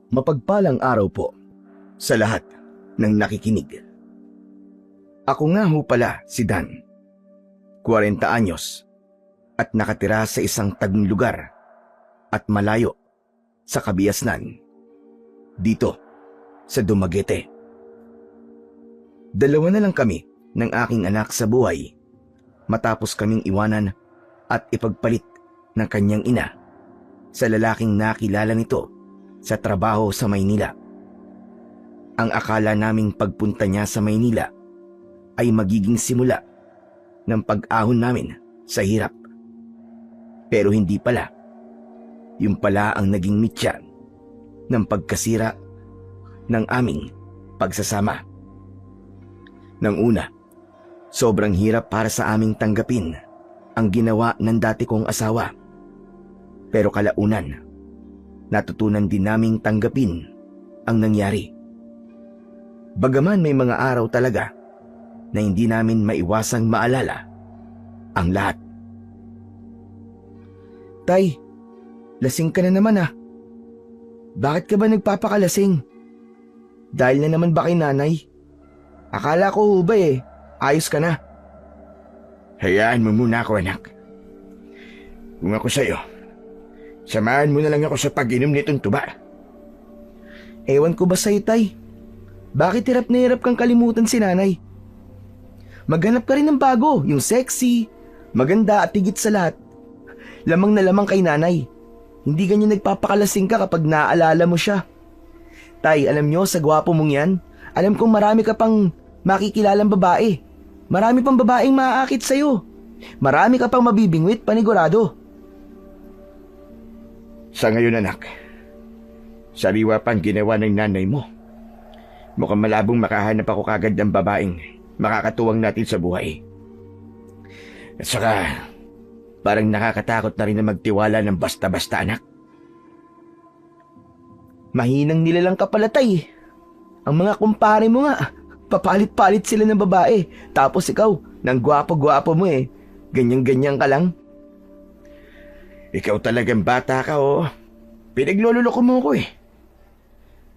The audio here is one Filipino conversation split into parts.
Mapagpalang araw po sa lahat ng nakikinig. Ako nga ho pala si Dan, 40 anyos at nakatira sa isang tagong lugar at malayo sa Kabiasnan, dito sa Dumaguete. Dalawa na lang kami ng aking anak sa buhay matapos kaming iwanan at ipagpalit ng kanyang ina sa lalaking nakilala nito sa trabaho sa Maynila. Ang akala naming pagpunta niya sa Maynila ay magiging simula ng pag-ahon namin sa hirap. Pero hindi pala. Yung pala ang naging mitya ng pagkasira ng aming pagsasama. Nang una, sobrang hirap para sa aming tanggapin ang ginawa ng dati kong asawa. Pero kalaunan, natutunan din naming tanggapin ang nangyari. Bagaman may mga araw talaga na hindi namin maiwasang maalala ang lahat. Tay, lasing ka na naman ah. Bakit ka ba nagpapakalasing? Dahil na naman ba kay nanay? Akala ko ba ayos ka na. Hayaan mo muna ako, anak. Kung ako sa'yo, samahan mo na lang ako sa pag-inom nitong tuba. Ewan ko ba sa'yo, tay? Bakit hirap na hirap kang kalimutan si nanay? Maghanap ka rin ng bago, yung sexy, maganda at higit sa lahat. Lamang na lamang kay nanay. Hindi ganyan nagpapakalasing ka kapag naaalala mo siya. Tay, alam nyo, sa gwapo mong yan, alam kong marami ka pang makikilalang babae. Marami pang babaeng maaakit sa'yo. Marami ka pang mabibingwit, panigurado. Sa ngayon, anak, sariwa pang ginawa ng nanay mo. Mukhang malabong makahanap ako kagad ng babaeng makakatuwang natin sa buhay. At saka, parang nakakatakot na rin na magtiwala ng basta-basta, anak. Mahinang nilalang ka pala, tay. Ang mga kumpare mo nga, papalit-palit sila ng babae. Tapos ikaw, nang gwapo-gwapo mo ganyan-ganyan ka lang. Ikaw talagang bata ka, oh. Pinaglololoko mo ko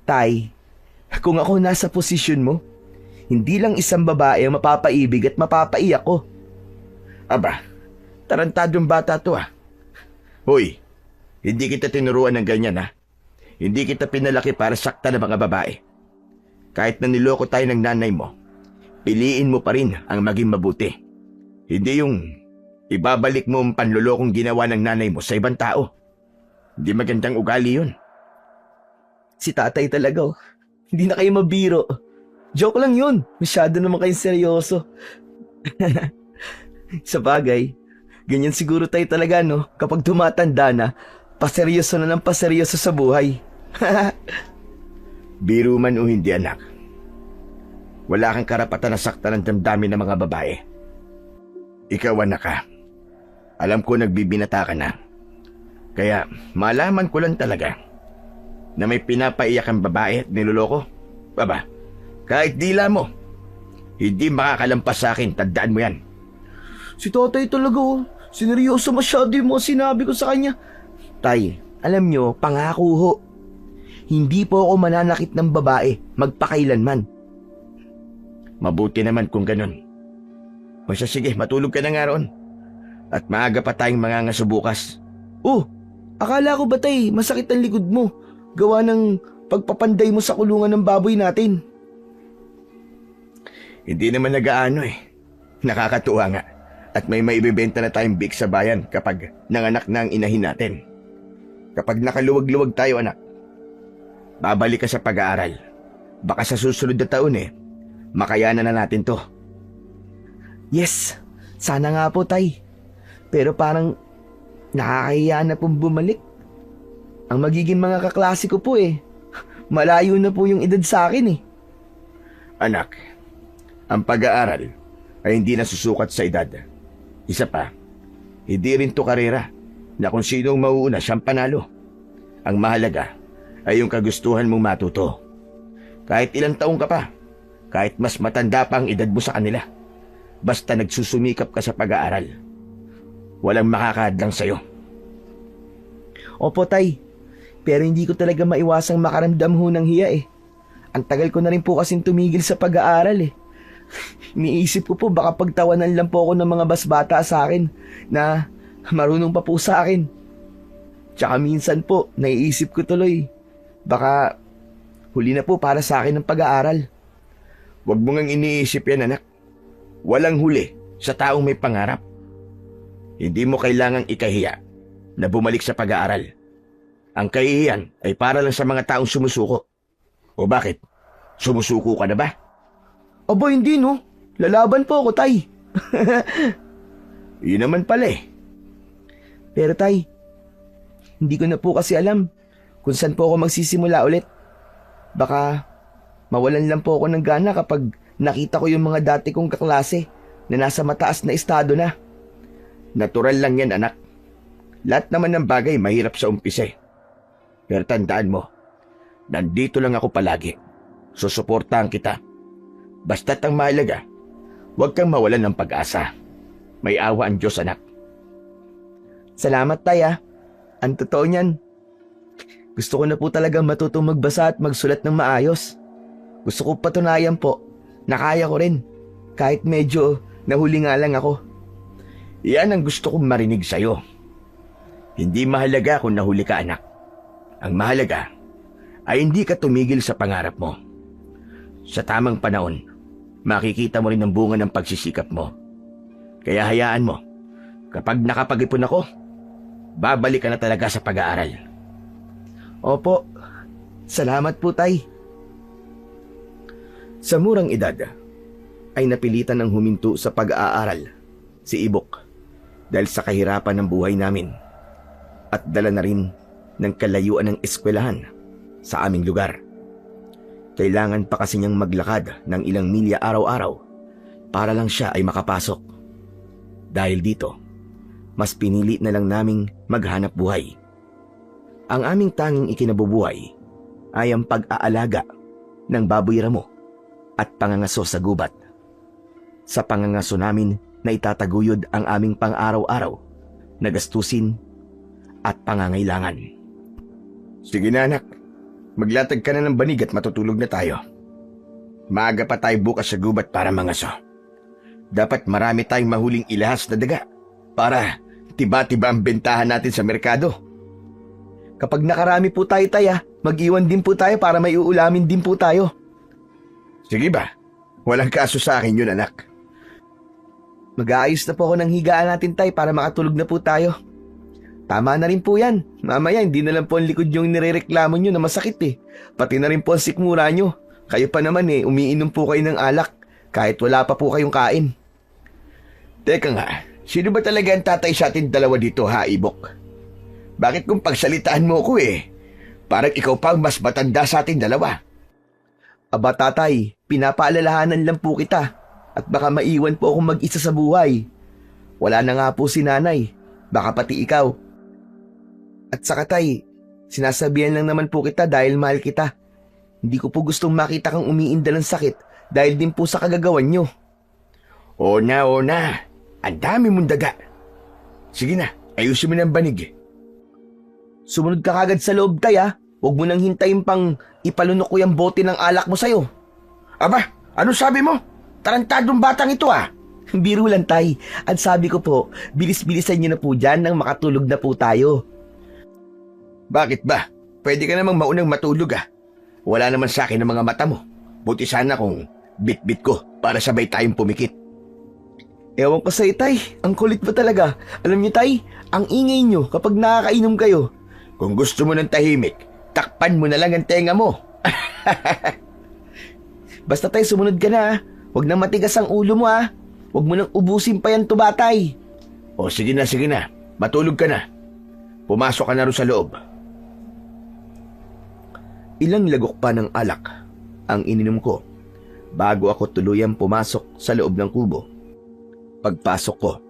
Tay, kung ako nasa posisyon mo, hindi lang isang babae ang mapapaibig at mapapaiyak ko. Aba, tarantadong bata to Hoy, hindi kita tinuruan ng ganyan Hindi kita pinalaki para sakta ng mga babae. Kahit na niloko tayo ng nanay mo, piliin mo pa rin ang maging mabuti. Hindi yung ibabalik mo ang panlolokong ginawa ng nanay mo sa ibang tao. Hindi magandang ugali yun. Si tatay talaga Hindi na kayo mabiro. Joke lang yun. Masyado naman kayong seryoso. Sa bagay, ganyan siguro tayo talaga kapag tumatanda na, paseryoso na ng paseryoso sa buhay. Biro man o hindi, anak. Wala kang karapatan na saktan ng damdamin ng mga babae. Ikaw, anak Alam ko nagbibinata ka na. Kaya malaman ko lang talaga na may pinapaiyak ang babae at niloloko. Baba, kahit dila mo, hindi makakalampas sa akin, tandaan mo yan. Si tatay talaga sineryoso masyado yung mga sinabi ko sa kanya. Tay, alam nyo, pangako ho. Hindi po ako mananakit ng babae, magpakailanman. Mabuti naman kung ganun. O siya, sige, matulog ka na nga roon. At maaga pa tayong mangangaso bukas. Akala ko ba tay, masakit ang likod mo? Gawa ng pagpapanday mo sa kulungan ng baboy natin. Hindi naman nagaano Nakakatuwa nga. At may maibibenta na tayong big sa bayan kapag nanganak na ang inahin natin. Kapag nakaluwag-luwag tayo, anak, babalik ka sa pag-aaral. Baka sa susunod na taon makayanan na natin to. Yes, sana nga po tay. Pero parang nakakahiya na pong bumalik. Ang magiging mga kaklase ko po malayo na po yung edad sa akin Anak, ang pag-aaral ay hindi nasusukat sa edad. Isa pa, hindi rin to karera na kung sinong mauuna siyang panalo. Ang mahalaga ay yung kagustuhan mong matuto. Kahit ilang taong ka pa, kahit mas matanda pa ang edad mo sa kanila, basta nagsusumikap ka sa pag-aaral, walang makakahadlang sa'yo. Opo tay, Pero hindi ko talaga maiwasang makaramdam ho ng hiya eh. Ang tagal ko na rin po kasing tumigil sa pag-aaral eh. Iniisip ko po baka pagtawanan lang po ako ng mga basbata sa akin na marunong pa po sa akin. Tsaka minsan po, naiisip ko tuloy, baka huli na po para sa akin ng pag-aaral. Huwag mo ngang iniisip yan, anak. Walang huli sa taong may pangarap. Hindi mo kailangang ikahiya na bumalik sa pag-aaral. Ang kahihiyan ay para lang sa mga taong sumusuko. O bakit? Sumusuko ka na ba? Aba hindi no, lalaban po ako tay. Yun naman pala eh. Pero tay, hindi ko na po kasi alam kung saan po ako magsisimula ulit. Baka mawalan lang po ako ng gana kapag nakita ko yung mga dati kong kaklase na nasa mataas na estado na. Natural lang yan, anak. Lahat naman ng bagay mahirap sa umpisa eh. Pero tandaan mo, nandito lang ako palagi. Susuportahan kita. Basta't ang mahalaga, huwag kang mawalan ng pag-asa. May awa ang Diyos, anak. Salamat tay ah. Ang totoo niyan. Gusto ko na po talaga matutong magbasa at magsulat ng maayos. Gusto ko patunayan po na kaya ko rin. Kahit medyo nahuli nga lang ako. Iyan ang gusto kong marinig sa'yo. Hindi mahalaga kung nahuli ka, anak. Ang mahalaga ay hindi ka tumigil sa pangarap mo. Sa tamang panahon, makikita mo rin ang bunga ng pagsisikap mo. Kaya hayaan mo, kapag nakapag-ipon ako, babalik ka na talaga sa pag-aaral. Opo, salamat po tay. Sa murang edad, ay napilitan ng huminto sa pag-aaral si Ibok dahil sa kahirapan ng buhay namin at dala na rin ng kalayuan ng eskwelahan sa aming lugar. Kailangan pa kasi niyang maglakad ng ilang milya araw-araw para lang siya ay makapasok. Dahil dito, mas pinili na lang naming maghanap buhay. Ang aming tanging ikinabubuhay ay ang pag-aalaga ng baboy ramo at pangangaso sa gubat. Sa pangangaso namin na itataguyod ang aming pang-araw-araw na gastusin at pangangailangan. Sige na, anak. Maglatag ka na ng banig at matutulog na tayo. Maaga pa tayo bukas sa gubat para mangaso. Dapat marami tayong mahuling ilahas na daga para tiba-tiba ang bentahan natin sa merkado. Kapag nakarami po tayo tay mag-iwan din po tayo para may uulamin din po tayo. Sige ba? Walang kaso sa akin yun, anak. Mag-aayos na po ako ng higaan natin tay para makatulog na po tayo. Tama na rin po yan. Mamaya hindi na lang po ang likod yung nirereklamo nyo na masakit eh. Pati na rin po ang sikmura nyo. Kayo pa naman umiinom po kayo ng alak kahit wala pa po kayong kain. Teka nga, sino ba talaga ang tatay sa atin dalawa dito, ha, Ibok? Bakit kung pagsalitaan mo ko parang ikaw pa ang mas matanda sa atin dalawa? Aba tatay, pinapaalalahanan lang po kita at baka maiwan po akong mag-isa sa buhay. Wala na nga po si nanay, baka pati ikaw. At saka tay, sinasabihan lang naman po kita dahil mahal kita. Hindi ko po gustong makita kang umiinda ng sakit dahil din po sa kagagawan nyo. O na, ang dami mong daga. Sige na, ayusin mo ng banig. Sumunod ka kagad sa loob tay Huwag mo nang hintayin pang ipalunok ko yung bote ng alak mo sa'yo. Aba, ano sabi mo? Tarantadong batang ito Biro lang tay. At sabi ko po, bilis-bilisan nyo na po dyan nang makatulog na po tayo. Bakit ba? Pwede ka namang maunang matulog Wala naman sa akin ang mga mata mo. Buti sana kung bit-bit ko para sabay tayong pumikit. Ewan ko sa'yo tay, ang kulit mo talaga. Alam niyo tay, ang ingay nyo kapag nakakainom kayo. Kung gusto mo ng tahimik, takpan mo na lang ang tenga mo. Basta tay, sumunod ka na Huwag nang matigas ang ulo mo Huwag mo nang ubusin pa yan tubatay. O sige na, matulog ka na. Pumasok ka na rin sa loob. Ilang lagok pa ng alak ang ininom ko bago ako tuluyang pumasok sa loob ng kubo. Pagpasok ko,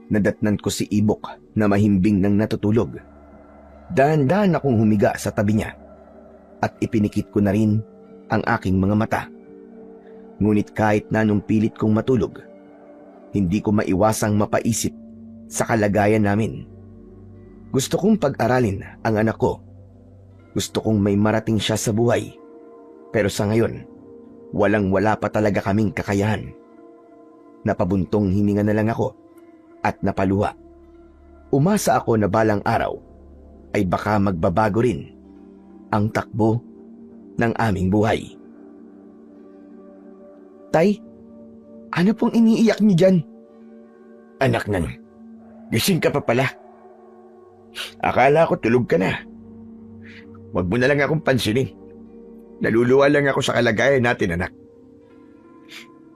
nadatnan ko si Ibok na mahimbing nang natutulog. Dahan-dahan akong humiga sa tabi niya at ipinikit ko na rin ang aking mga mata. Ngunit kahit na nung pilit kong matulog, hindi ko maiwasang mapaisip sa kalagayan namin. Gusto kong pag-aralin ang anak ko Gusto kong may marating siya sa buhay. Pero sa ngayon, walang-wala pa talaga kaming kakayahan. Napabuntong hininga na lang ako at napaluha. Umasa ako na balang araw ay baka magbabago rin ang takbo ng aming buhay. Tay, ano pong iniiyak niyo dyan? Anak nan, gising ka pa pala. Akala ko tulog ka na. Huwag mo na lang akong pansinin. Naluluwa lang ako sa kalagayan natin, anak.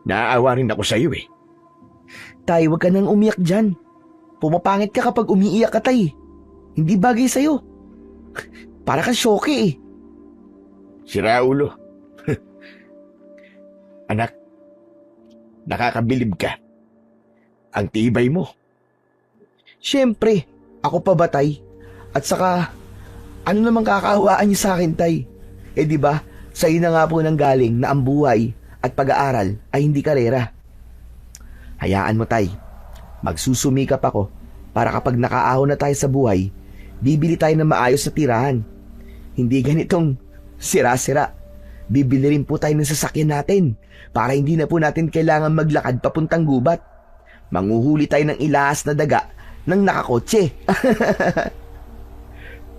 Naaawa rin ako sa iyo eh. Tay, wag ka nang umiyak dyan. Pumapangit ka kapag umiiyak ka, tay. Hindi bagay sa'yo. Para kang syoke eh. Sira ulo. Anak, nakakabilib ka. Ang tibay mo. Siyempre, ako pa ba, tay? At saka, ano namang kakahawaan niyo sa akin, tay? Eh di ba, sa'yo na nga po nang galing na ang buhay at pag-aaral ay hindi karera. Hayaan mo, tay. Magsusumikap ako para kapag nakaahon na tayo sa buhay, bibili tayo ng maayos na tirahan. Hindi ganitong sira-sira. Bibili rin po tayo ng sasakyan natin para hindi na po natin kailangan maglakad papuntang gubat. Manguhuli tayo ng ilahas na daga ng nakakotse.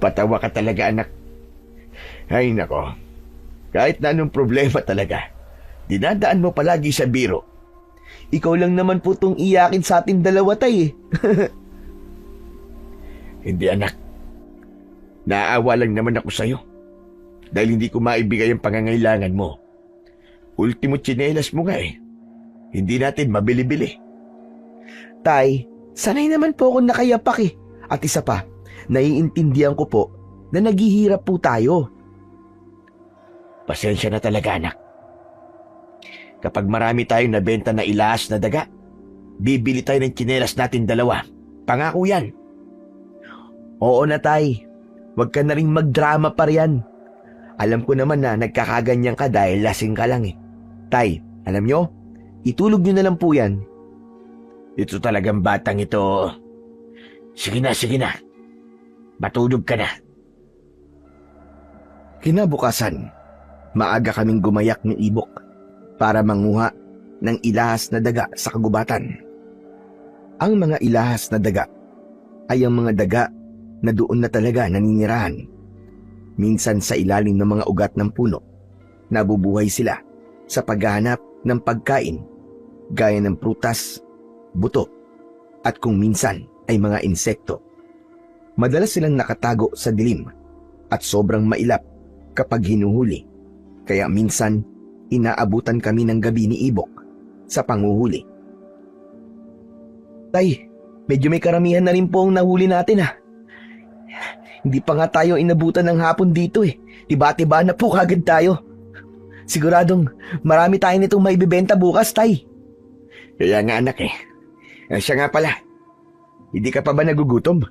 Patawa ka talaga, anak. Ay nako, kahit na anong problema talaga, dinadaan mo palagi sa biro. Ikaw lang naman po tong iyakin sa atin dalawa, tay eh. Hindi, anak. Naaawa lang naman ako sa'yo dahil hindi ko maibigay ang pangangailangan mo. Ultimo tsinelas mo nga eh. Hindi natin mabili-bili. Tay, sanay naman po akong nakayapak eh. At isa pa, naiintindihan ko po na naghihirap po tayo. Pasensya na talaga, anak. Kapag marami tayong nabenta na ilahas na daga, bibili tayo ng tsinelas natin dalawa. Pangako yan. Oo na, tay. Huwag ka na rin magdrama pa riyan. Alam ko naman na nagkakaganyan ka dahil lasing ka lang eh. Tay, alam nyo, itulog nyo na lang po yan. Ito talagang batang ito. Sige na. Matulog ka na. Kinabukasan, maaga kaming gumayak ni Ibok para manguha ng ilahas na daga sa kagubatan. Ang mga ilahas na daga ay ang mga daga na doon na talaga naninirahan. Minsan sa ilalim ng mga ugat ng puno, nabubuhay sila sa paghahanap ng pagkain gaya ng prutas, buto, at kung minsan ay mga insekto. Madalas silang nakatago sa dilim at sobrang mailap kapag hinuhuli, kaya minsan inaabutan kami ng gabi ni Ibok sa panguhuli. Tay, medyo may karamihan na rin po ang nahuli natin ah. Hindi pa nga tayo inabutan ng hapon dito eh. Tiba-tiba na po kagad tayo. Siguradong marami tayo nitong maibibenta bukas, tay. Kaya nga, anak eh. Siya nga pala. Hindi ka pa ba nagugutom?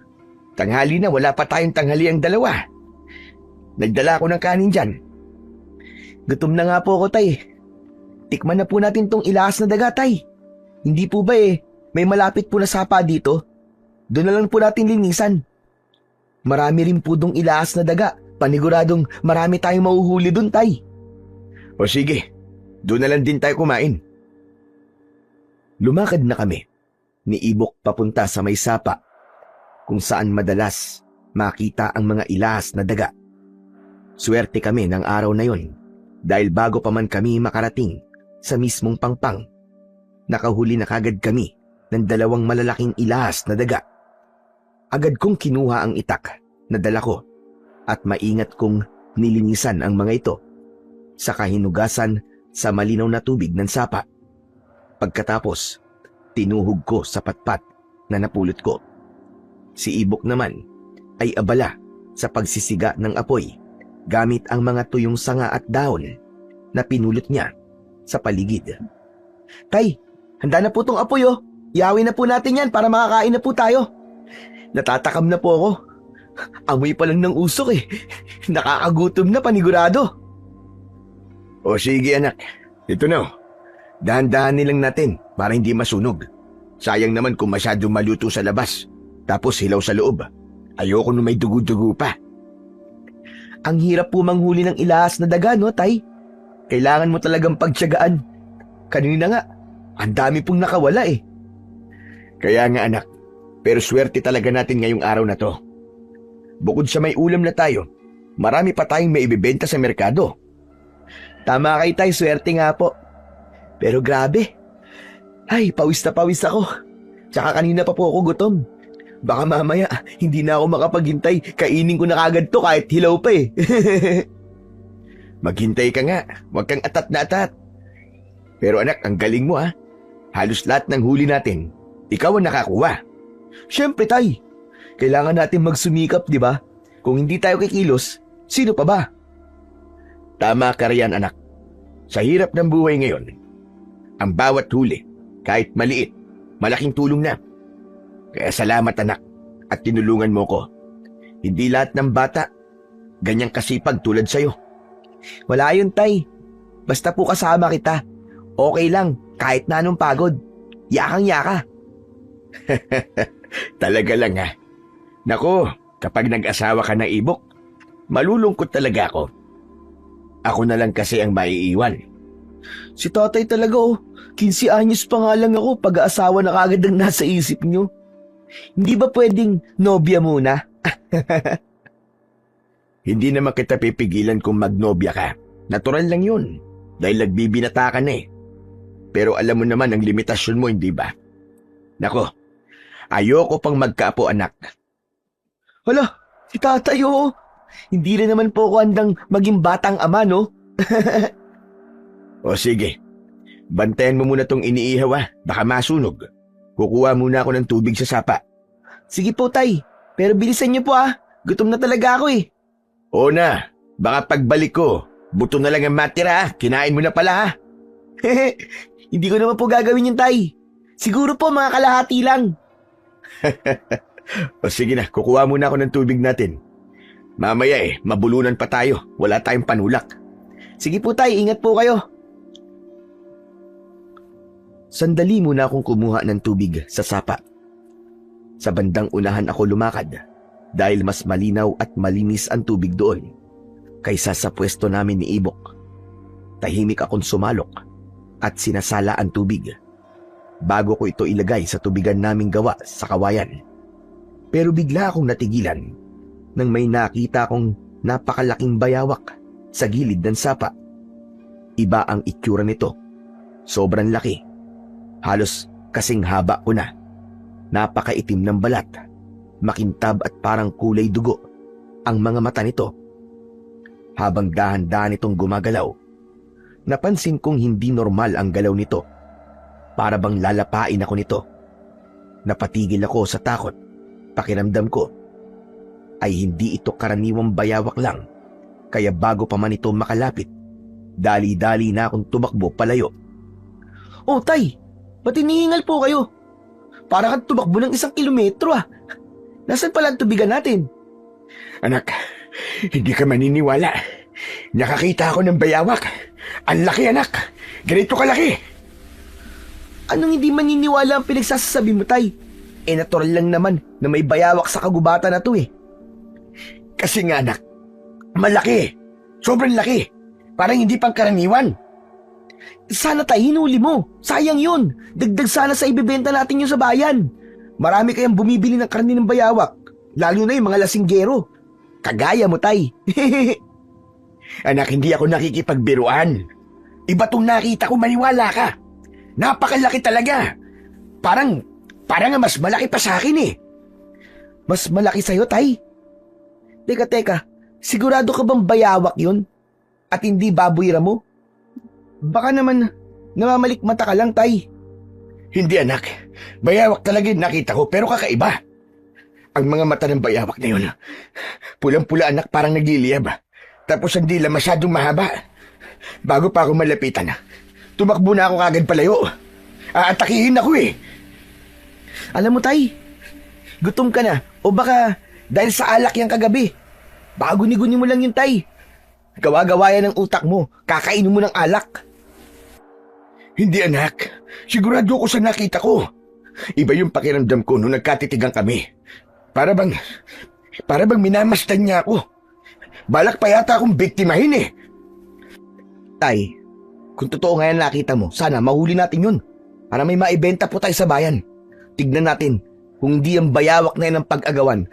Tanghali na, wala pa tayong tanghali ang dalawa. Nagdala ako ng kanin dyan. Gutom na nga po ako, tay. Tikman na po natin tong ilahas na daga, tay. Hindi po ba eh, may malapit po na sapa dito? Doon na lang po natin linisan. Marami rin po dong ilahas na daga. Paniguradong marami tayong mahuhuli dun, tay. O sige, doon na lang din tayo kumain. Lumakad na kami ni Ibok papunta sa may sapa kung saan madalas makita ang mga ilahas na daga. Swerte kami ng araw na yon dahil bago pa man kami makarating sa mismong pangpang, nakahuli na kagad kami ng 2 malalaking ilahas na daga. Agad kong kinuha ang itak na dala ko at maingat kong nilinisan ang mga ito sa kahinugasan sa malinaw na tubig ng sapa. Pagkatapos, tinuhog ko sa patpat na napulot ko. Si Ibok naman ay abala sa pagsisiga ng apoy gamit ang mga tuyong sanga at dahon na pinulot niya sa paligid. Tay, handa na po tong apoy oh. Iawin na po natin yan para makakain na po tayo. Natatakam na po ako. Amoy pa lang ng usok eh. Nakakagutom na panigurado. O sige, anak. Ito na. Dahan-dahanin lang natin para hindi masunog. Sayang naman kung masyadong maluto sa labas tapos hilaw sa loob. Ayoko nung may dugo-dugo pa. Ang hirap po manghuli ng ilahas na daga, no, Tay? Kailangan mo talagang pagtiyagaan. Kanina nga, ang dami pong nakawala eh. Kaya nga anak, pero swerte talaga natin ngayong araw na to. Bukod sa may ulam na tayo, marami pa tayong maibibenta sa merkado. Tama kay Tay, swerte nga po. Pero grabe. Ay, pawis na pawis ako. Tsaka kanina pa po ako gutom. Baka mamaya, hindi na ako makapaghintay. Kainin ko na kagad to kahit hilaw pa eh. Maghintay ka nga, huwag kang atat na atat. Pero anak, ang galing mo ha. Halos lahat ng huli natin, ikaw ang nakakuha. Siyempre, Tay. Kailangan natin magsumikap, di ba? Kung hindi tayo kikilos, sino pa ba? Tama ka riyan anak. Sa hirap ng buhay ngayon, ang bawat huli, kahit maliit, malaking tulong na. Kaya salamat anak at tinulungan mo ko. Hindi lahat ng bata ganyang kasipag tulad sa'yo. Wala yun, Tay. Basta po kasama kita. Okay lang, kahit na anong pagod. Yakang-yaka. Talaga lang ha. Nako, kapag nag-asawa ka ng ibok, malulungkot talaga ako. Ako na lang kasi ang maiiwan. Si tatay talaga 15 anyos pa nga lang ako pag-aasawa na kagad ang nasa isip nyo. Hindi ba pwedeng nobya muna? Hindi naman kita pipigilan kung magnobya ka. Natural lang yun. Dahil nagbibinata ka na eh. Pero alam mo naman ang limitasyon mo, hindi ba? Nako, ayoko pang magkaapo anak. Hala, si tatay Hindi rin naman po ako handang maging batang ama, no? O sige, bantayan mo muna tong iniihaw baka masunog. Kukuha muna ako ng tubig sa sapa. Sige po, Tay. Pero bilisan niyo po Gutom na talaga ako eh. Oo na, baka pagbalik ko, buto na lang ang matira Kinain mo na pala Hindi ko naman po gagawin yung Tay. Siguro po mga kalahati lang. O sige na, kukuha muna ako ng tubig natin. Mamaya mabulunan pa tayo. Wala tayong panulak. Sige po, Tay, ingat po kayo. Sandali muna akong kumuha ng tubig sa sapa. Sa bandang unahan ako lumakad dahil mas malinaw at malinis ang tubig doon kaysa sa pwesto namin ni Ibok. Tahimik akong sumalok at sinasala ang tubig bago ko ito ilagay sa tubigan naming gawa sa kawayan. Pero bigla akong natigilan nang may nakita akong napakalaking bayawak sa gilid ng sapa. Iba ang itsura nito. Sobrang laki. Halos kasing haba ko na. Napakaitim ng balat. Makintab at parang kulay dugo ang mga mata nito. Habang dahan-dahan itong gumagalaw, napansin kong hindi normal ang galaw nito. Para bang lalapain ako nito. Napatigil ako sa takot. Pakiramdam ko ay hindi ito karaniwang bayawak lang. Kaya bago pa man ito makalapit, dali-dali na akong tumakbo palayo. Oh, Tay! Ba't hinihingal po kayo? Para kang tumakbo ng 1 kilometro Nasaan pala ang tubigan natin? Anak, hindi ka maniniwala. Nakakita ako ng bayawak. Ang laki anak. Ganito kalaki. Anong hindi maniniwala ang pinagsasasabi mo, Tay? Natural lang naman na may bayawak sa kagubatan na to Kasi nga anak, malaki. Sobrang laki. Parang hindi pang karaniwan. Sana, Tay, hinuli mo. Sayang yun. Dagdag sana sa ibibenta natin yun sa bayan. Marami kayang bumibili ng karne ng bayawak. Lalo na yung mga lasinggero. Kagaya mo, Tay. Anak, hindi ako nakikipagbiruan. Iba tong nakita ko, maniwala ka. Napakalaki talaga. Parang nga mas malaki pa sa akin Mas malaki sa'yo, Tay? Teka. Sigurado ka bang bayawak yun? At hindi baboy mo? Baka naman namamalikmata ka lang, Tay. Hindi anak, bayawak talaga yung nakita ko pero kakaiba. Ang mga mata ng bayawak na yun, pulang-pula anak parang nagliliyab. Tapos ang dila masyadong mahaba. Bago pa ako malapitan, tumakbo na ako kagad palayo. Aatakihin ako Alam mo, Tay, gutom ka na o baka dahil sa alak yang kagabi. Baka guni-guni mo lang yun, Tay. Gawa-gawayan ng utak mo, kakainin mo ng alak. Hindi anak, sigurado ko sa nakita ko. Iba yung pakiramdam ko nung nagkatitigan kami. Para bang minamasdan niya ako. Balak pa yata akong biktimahin eh. Tay, kung totoo nga yan nakita mo, sana mahuli natin yun. Para may maibenta po tayo sa bayan. Tignan natin kung hindi ang bayawak na yan ang pag-agawan.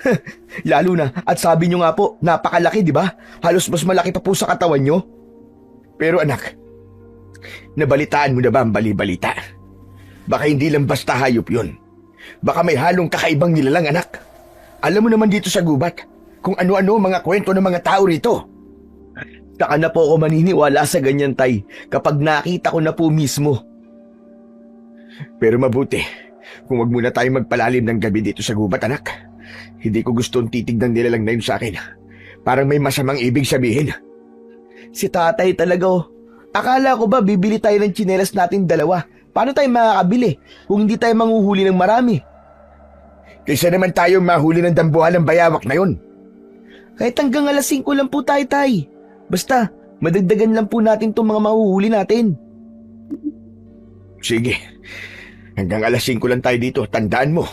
Lalo na, at sabi nyo nga po, napakalaki, di ba? Halos mas malaki pa po sa katawan nyo. Pero anak, nabalitaan mo na ba ang bali-balita? Baka hindi lang basta hayop yun. Baka may halong kakaibang nilalang, anak. Alam mo naman dito sa gubat kung ano-ano mga kwento ng mga tao rito. Saka na po ako maniniwala sa ganyan, Tay, kapag nakita ko na po mismo. Pero mabuti, kung wag muna tayo magpalalim ng gabi dito sa gubat, anak. Hindi ko gustong titignan nila lang na yun sa akin. Parang may masamang ibig sabihin. Si tatay talaga oh. Akala ko ba bibili tayo ng tsinelas natin dalawa? Paano tayo makakabili kung hindi tayo manghuhuli ng marami? Kaysa naman tayo mahuli ng dambuhalang bayawak na yun. Kahit hanggang alas 5 lang po tayo, Tay. Basta, madagdagan lang po natin itong mga mahuhuli natin. Sige, hanggang alas 5 lang tayo dito. Tandaan mo,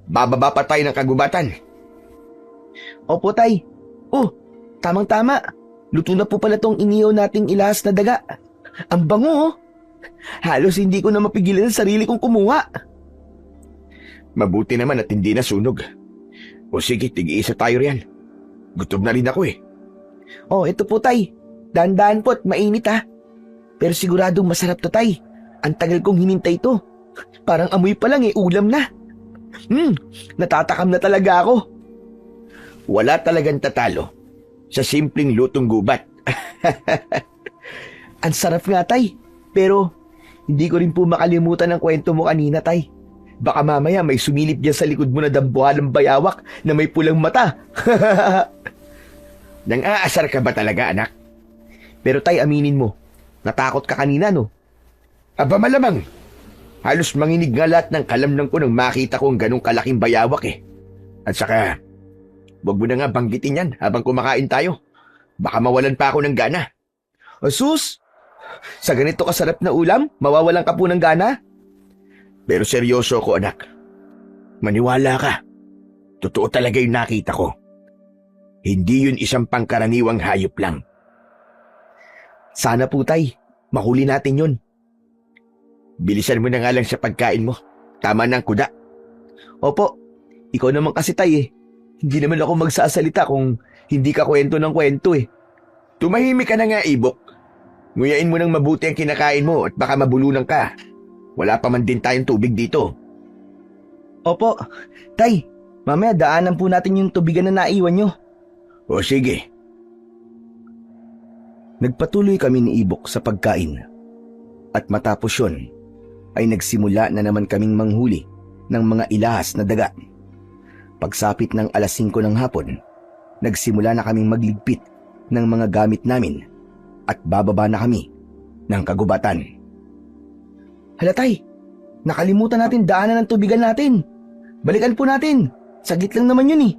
bababa pa tayo ng kagubatan. Opo, Tay. Oh, tamang-tama. Luto na po pala tong inihaw nating ilahas na daga. Ang bango, oh. Halos hindi ko na mapigilan ang sarili kong kumuha. Mabuti naman at hindi nasunog. O sige, tig-iisa tayo riyan. Gutom na rin ako eh. Oh, ito po, Tay. Dahan-dahan po at mainit, ha. Pero siguradong masarap to, Tay. Ang tagal kong hinintay to. Parang amoy pa lang ulam na. Natatakam na talaga ako. Wala talagang tatalo sa simpleng lutong gubat. Ang sarap nga, Tay. Pero hindi ko rin po makalimutan ang kwento mo kanina, Tay. Baka mamaya may sumilip dyan sa likod mo na dambuhalang bayawak na may pulang mata. Nang aasar ka ba talaga, anak? Pero Tay, aminin mo, natakot ka kanina, no? Aba malamang. Halos manginig nga lahat ng kalamnan ko nang makita ko ang ganong kalaking bayawak eh. At saka, wag mo na nga banggitin yan habang kumakain tayo. Baka mawalan pa ako ng gana. Asus! Sa ganito kasarap na ulam, mawawalan ka po ng gana? Pero seryoso ko, anak. Maniwala ka. Totoo talaga yung nakita ko. Hindi yun isang pangkaraniwang hayop lang. Sana po, Tay. Mahuli natin yun. Bilisan mo na nga lang sa pagkain mo. Tama ng kuda. Opo. Ikaw naman kasi, Tay, eh. Hindi naman ako magsasalita kung hindi ka kwento ng kwento eh. Tumahimik ka na nga, Ibok. Nguyain mo ng mabuti ang kinakain mo at baka mabulunan ka. Wala pa man din tayong tubig dito. Opo. Tay, mamaya daanan po natin yung tubigan na naiwan nyo. O sige. Nagpatuloy kami ni Ibok sa pagkain. At matapos yun, ay nagsimula na naman kaming manghuli ng mga ilahas na daga. Pagsapit ng alas 5 ng hapon, nagsimula na kaming magligpit ng mga gamit namin at bababa na kami ng kagubatan. Hala, Tay, nakalimutan natin daanan ng tubigan natin. Balikan po natin. Saglit lang naman yun eh.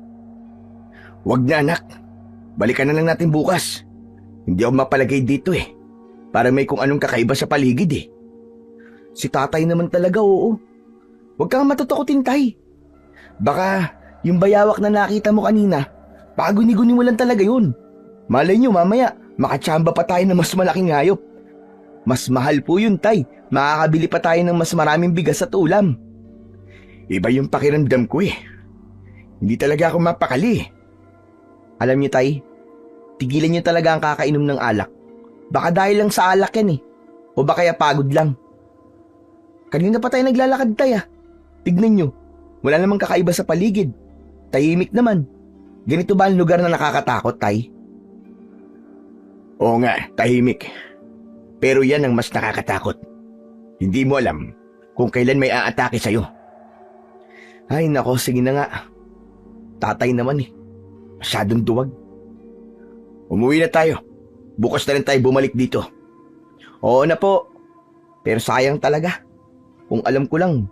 Wag na, anak. Balikan na lang natin bukas. Hindi ako mapalagay dito eh. Para may kung anong kakaiba sa paligid eh. Si tatay naman talaga, oo. Huwag kang matutukutin, Tay. Baka yung bayawak na nakita mo kanina, paguni-guni mo lang talaga yun. Malay nyo mamaya, makatsamba pa tayo ng mas malaking hayop. Mas mahal po yun, Tay. Makakabili pa tayo ng mas maraming bigas at ulam. Iba yung pakiramdam ko eh. Hindi talaga ako mapakali. Alam niyo, Tay, tigilan niyo talaga ang kakainom ng alak. Baka dahil lang sa alak yan eh. O baka kaya pagod lang. Kanina pa tayo naglalakad, Tay ah. Tignan niyo, wala namang kakaiba sa paligid. Tahimik naman. Ganito ba ang lugar na nakakatakot, Tay? Oo nga, tahimik. Pero yan ang mas nakakatakot. Hindi mo alam kung kailan may aatake sa'yo. Ay nako, sige na nga. Tatay naman eh. Masyadong duwag. Umuwi na tayo. Bukas na rin tayo bumalik dito. Oo na po. Pero sayang talaga. Kung alam ko lang,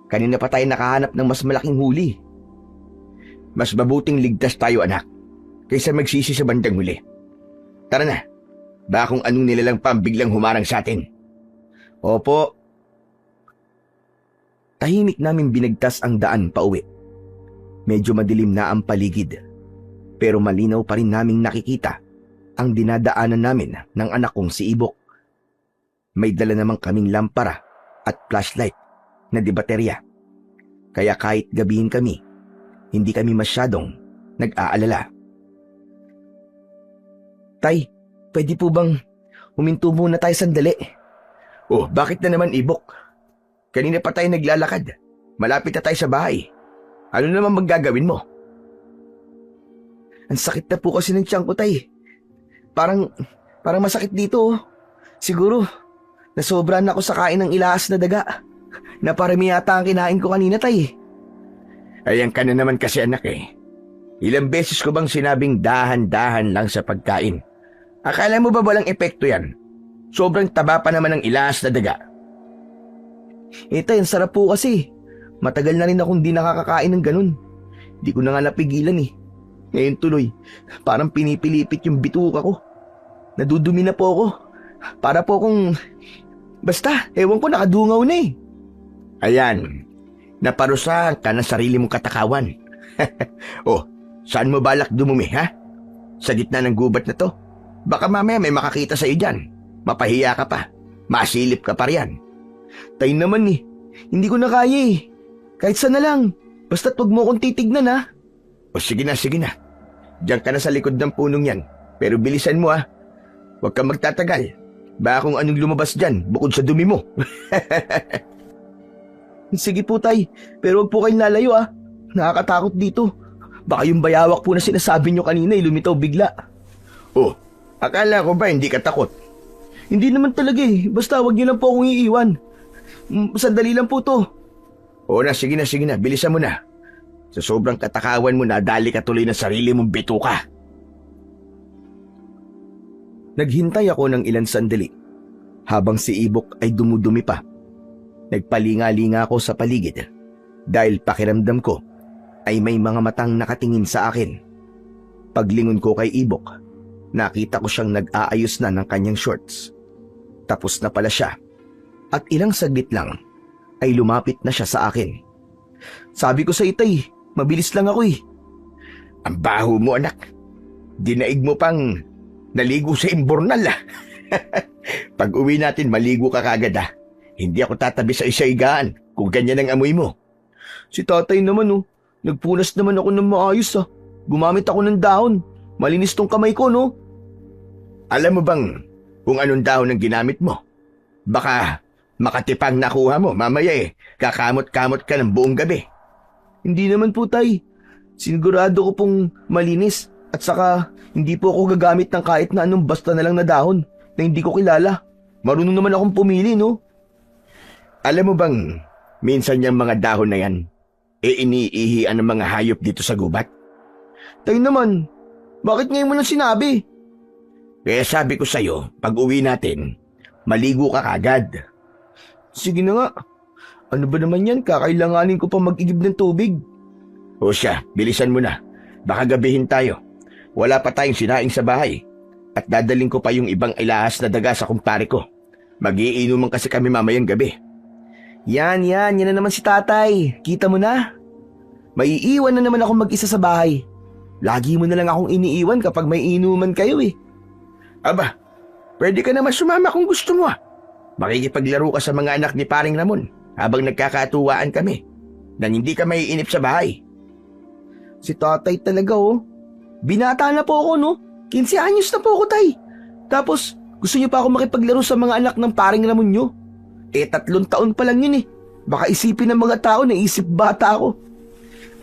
kanina pa tayo nakahanap ng mas malaking huli. Mas mabuting ligtas tayo, anak, kaysa magsisi sa bandang huli. Tara na. Baka kung anong nilalang pa ang biglang humarang sa atin. Opo. Tahimik namin binagtas ang daan pauwi. Medyo madilim na ang paligid. Pero malinaw pa rin naming nakikita ang dinadaanan namin ng anak kong si Ibok. May dala namang kaming lampara at flashlight na di baterya. Kaya kahit gabihin kami, hindi kami masyadong nag-aalala. Tay, pwede po bang huminto muna tayo sandali? Oh, bakit na naman, Ibok? Kanina pa tayo naglalakad. Malapit na tayo sa bahay. Ano naman magagawin mo? Ang sakit na po kasi ng tiyan ko, tay. Parang masakit dito. Siguro, nasobran ako sa kain ng ilaas na daga. Naparami yata ang kinain ko kanina, tay. Ayan ka na naman kasi, anak eh. Ilang beses ko bang sinabing dahan-dahan lang sa pagkain? Akala mo ba walang epekto yan? Sobrang taba pa naman ng ilaas na daga. Tay, ang sarap po kasi. Matagal na rin akong di nakakakain ng ganun. Di ko na nga napigilan eh. Ngayon tuloy, parang pinipilipit yung bituka ko. Nadudumi na po ako. Para po akong... Basta, ewan ko, nakadungaw na eh. Ayan, naparusahan ka ng sarili mong katakawan. Oh, saan mo balak dumumi, ha? Sa gitna ng gubat na to? Baka mamaya may makakita sa'yo dyan. Mapahiya ka pa. Masilip ka pa riyan. Tay naman eh. Hindi ko na kaya eh. Kahit saan na lang. Basta't wag mo akong titignan ha. O sige na, sige na. Diyan ka na sa likod ng punong yan. Pero bilisan mo ha. Huwag kang magtatagal. Baka kung anong lumabas dyan bukod sa dumi mo. Sige po tay. Pero wag po kayong lalayo ha. Nakakatakot dito. Baka yung bayawak po na sinasabi nyo kanina lumitaw bigla. Oh, akala ko ba hindi ka takot? Hindi naman talaga eh. Basta wag nyo lang po akong iiwan. Sandali lang po to. O na, sige na. Bilisan mo na. Sa sobrang katakawan mo na, dali ka tuloy ng sarili mong bituka. Naghintay ako ng ilang sandali. Habang si Ibok ay dumudumi pa. Nagpalinga-linga ako sa paligid. Dahil pakiramdam ko ay may mga matang nakatingin sa akin. Paglingon ko kay Ibok, nakita ko siyang nag-aayos na ng kanyang shorts. Tapos na pala siya. At ilang saglit lang ay lumapit na siya sa akin. Sabi ko sa itay, mabilis lang ako eh. Ang baho mo, anak. Dinaig mo pang naligo sa imbornal ah. Pag uwi natin, maligo ka kagad ah. Hindi ako tatabi sa isaigaan kung ganyan ang amoy mo. Si tatay naman oh, nagpunas naman ako ng maayos ah. Gumamit ako ng dahon. Malinis tong kamay ko no. Alam mo bang kung anong dahon ang ginamit mo? Baka makatipang nakuha mo, mamaya eh, kakamot-kamot ka ng buong gabi. Hindi naman po tay. Sinigurado ko pong malinis at saka hindi po ako gagamit ng kahit na anong basta na lang na dahon na hindi ko kilala. Marunong naman akong pumili no. Alam mo bang minsan yung mga dahon na yan, iniihian ng mga hayop dito sa gubat? Tay naman, bakit ngayon mo lang sinabi? Kaya sabi ko sa'yo, pag uwi natin, maligo ka kagad. Sige na nga. Ano ba naman yan? Kakailanganin ko pa mag-igib ng tubig. O siya, bilisan mo na. Baka gabihin tayo. Wala pa tayong sinaing sa bahay. At dadaling ko pa yung ibang ilaas na daga sa kumpare ko. Mag-iinuman kasi kami mamayang gabi. Yan na naman si tatay. Kita mo na? May iiwan na naman ako mag-isa sa bahay. Lagi mo na lang akong iniiwan kapag may inuman kayo eh. Aba, pwede ka naman sumama kung gusto mo ah. Makikipaglaro ka sa mga anak ni Paring Ramon habang nagkakatuwaan kami nang hindi ka maiinip sa bahay. Si tatay talaga oh. Binata na po ako no. 15 anyos na po ako tay. Tapos gusto niyo pa ako makipaglaro sa mga anak ng Paring Ramon nyo. 3 taon pa lang yun eh. Baka isipin ng mga tao na isip bata ako.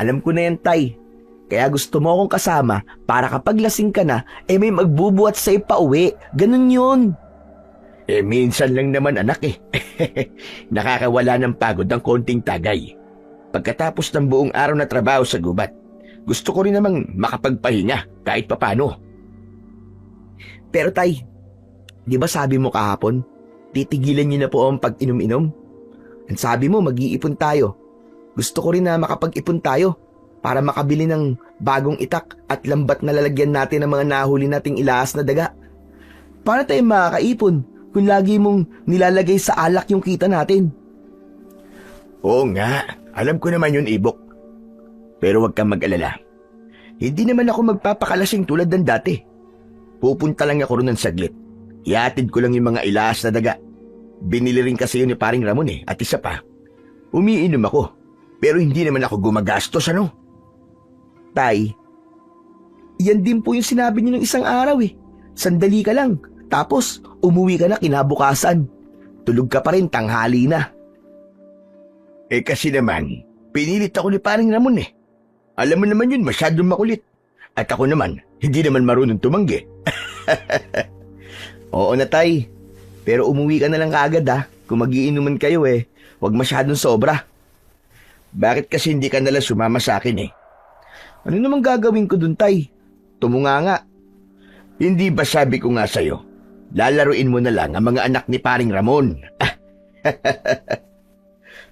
Alam ko na yan tay. Kaya gusto mo akong kasama para kapag lasing ka na, may magbubuhat sa'yo pa uwi. Ganun yun. Minsan lang naman anak eh. Nakakawala ng pagod ang konting tagay. Pagkatapos ng buong araw na trabaho sa gubat, gusto ko rin namang makapagpahinga kahit papano. Pero tay, di ba sabi mo kahapon, titigilan niyo na po ang pag-inom-inom? Ang sabi mo, mag-iipon tayo. Gusto ko rin na makapag-ipon tayo para makabili ng bagong itak at lambat na lalagyan natin ng mga nahuli nating ilaas na daga. Paano tayo makakaipon kung lagi mong nilalagay sa alak yung kita natin? Oo nga, alam ko naman yun, Ibok. Pero huwag kang mag-alala. Hindi naman ako magpapakalasing tulad ng dati. Pupunta lang ako ron ng saglit. Iatid ko lang yung mga ilaas na daga. Binili rin kasi yun ni paring Ramon at isa pa. Umiinom ako, pero hindi naman ako gumagastos ano. Tay, yan din po yung sinabi niyo ng isang araw eh. Sandali ka lang, tapos umuwi ka na kinabukasan. Tulog ka pa rin, tanghali na. Kasi naman, pinilit ako ni paring Ramon eh. Alam mo naman yun, masyadong makulit. At ako naman, hindi naman marunong tumanggi. Oo na tay, pero umuwi ka na lang kaagad kung magiinuman kayo huwag masyadong sobra. Bakit kasi hindi ka nalang sumama sa akin eh? Ano namang gagawin ko dun tay? Tumunga nga. Hindi ba sabi ko nga sa'yo, lalaruin mo na lang ang mga anak ni paring Ramon?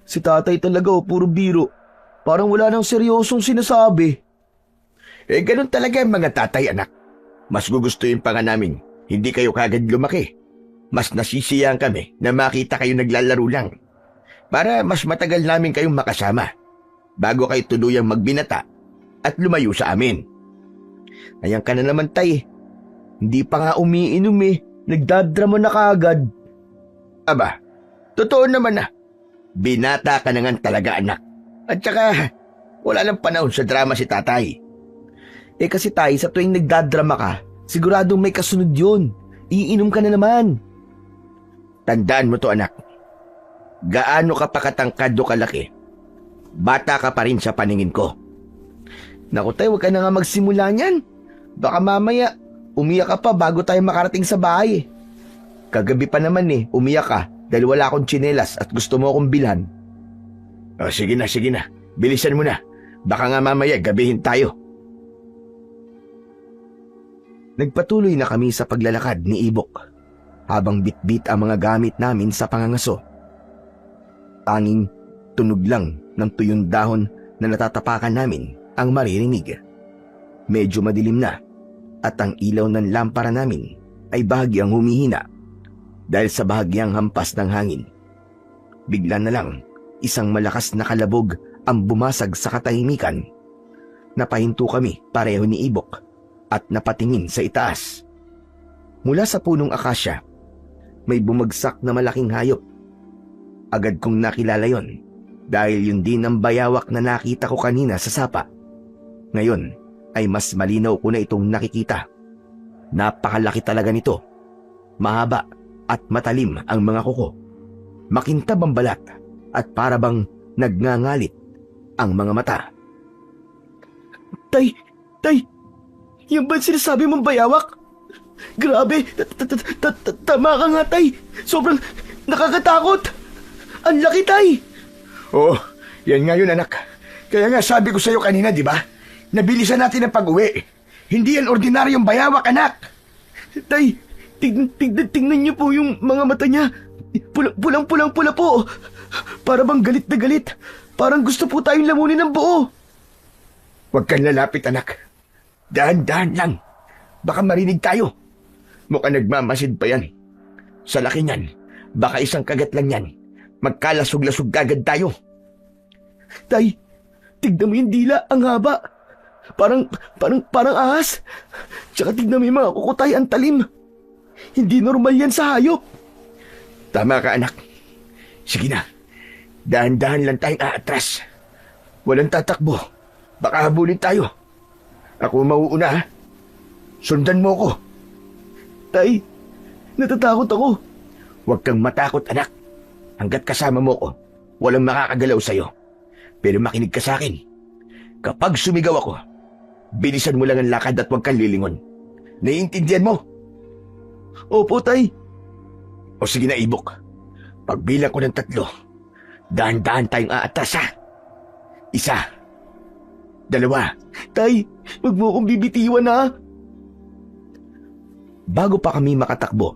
Si tatay talaga puro biro. Parang wala nang seryosong sinasabi. Ganun talaga ang mga tatay anak. Mas gugustuhin pa nga namin, hindi kayo kagad lumaki. Mas nasisiyahan kami na makita kayo naglalaro lang. Para mas matagal namin kayong makasama, bago kayo tuluyang magbinata at lumayo sa amin. Ayan ka na naman tay. Hindi pa nga umiinom nagdadrama na kaagad. Aba, totoo naman na. Binata ka na nga talaga anak. At saka, wala nang panahon sa drama si tatay. Kasi tay, sa tuwing nagdadrama ka, siguradong may kasunod yun. Iinom ka na naman. Tandaan mo to anak. Gaano ka pa katangkad o kalaki, bata ka pa rin sa paningin ko. Naku tay, huwag ka na nga magsimula niyan. Baka mamaya, umiyak ka pa bago tayo makarating sa bahay. Kagabi pa naman umiyak ka dahil wala akong tsinelas at gusto mo akong bilhan. Sige na. Bilisan mo na. Baka nga mamaya gabihin tayo. Nagpatuloy na kami sa paglalakad ni Ibok habang bitbit ang mga gamit namin sa pangangaso. Tanging tunog lang ng tuyong dahon na natatapakan namin ang maririnig. Medyo madilim na at ang ilaw ng lampara namin ay bahagyang humihina dahil sa bahagyang hampas ng hangin. Bigla na lang isang malakas na kalabog ang bumasag sa katahimikan. Napahinto kami pareho ni Ibok at napatingin sa itaas. Mula sa punong akasya, may bumagsak na malaking hayop. Agad kong nakilala yon dahil yun din ang bayawak na nakita ko kanina sa sapa. Ngayon ay mas malinaw ko na itong nakikita. Napakalaki talaga nito. Mahaba at matalim ang mga kuko. Makintab ang balat at parabang nagngangalit ang mga mata. Tay! Yan ba sinasabi mong bayawak? Grabe! Tama ka nga, tay! Sobrang nakakatakot! Ang laki, tay! Oo, yan nga yun anak. Kaya nga sabi ko sa'yo kanina, di ba? Nabilisan natin ang pag-uwi. Hindi yan ordinaryong bayawak, anak! Tay, tingnan niyo po yung mga mata niya. Pulang-pula po. Para bang galit na galit. Parang gusto po tayong lamunin ng buo. Huwag kang lalapit, anak. Dahan-dahan lang. Baka marinig tayo. Mukhang nagmamasid pa yan. Sa laki niyan, baka isang kagat lang yan. Magkalasog-lasog agad tayo. Tay, tignan mo yung dila, ang haba. Parang ahas. Tsaka tignan mo yung mga kukutay, ang talim. Hindi normal yan sa hayop. Tama ka, anak. Sige na. Dahan-dahan lang tayong aatras. Walang tatakbo. Baka habulin tayo. Ako mauuna, ha? Sundan mo ko. Tay, natatakot ako. Huwag kang matakot, anak. Hanggat kasama mo ko, walang makakagalaw sa'yo. Pero makinig ka sa akin. Kapag sumigaw ako, bilisan mo lang ang lakad at huwag kang lilingon. Naiintindihan mo? Opo, tay. O sige na, Ibok. Pagbilang ko ng 3, dahan-dahan tayong aatras, ha? 1, 2. Tay, wag mo akong bibitiwan, ha? Bago pa kami makatakbo,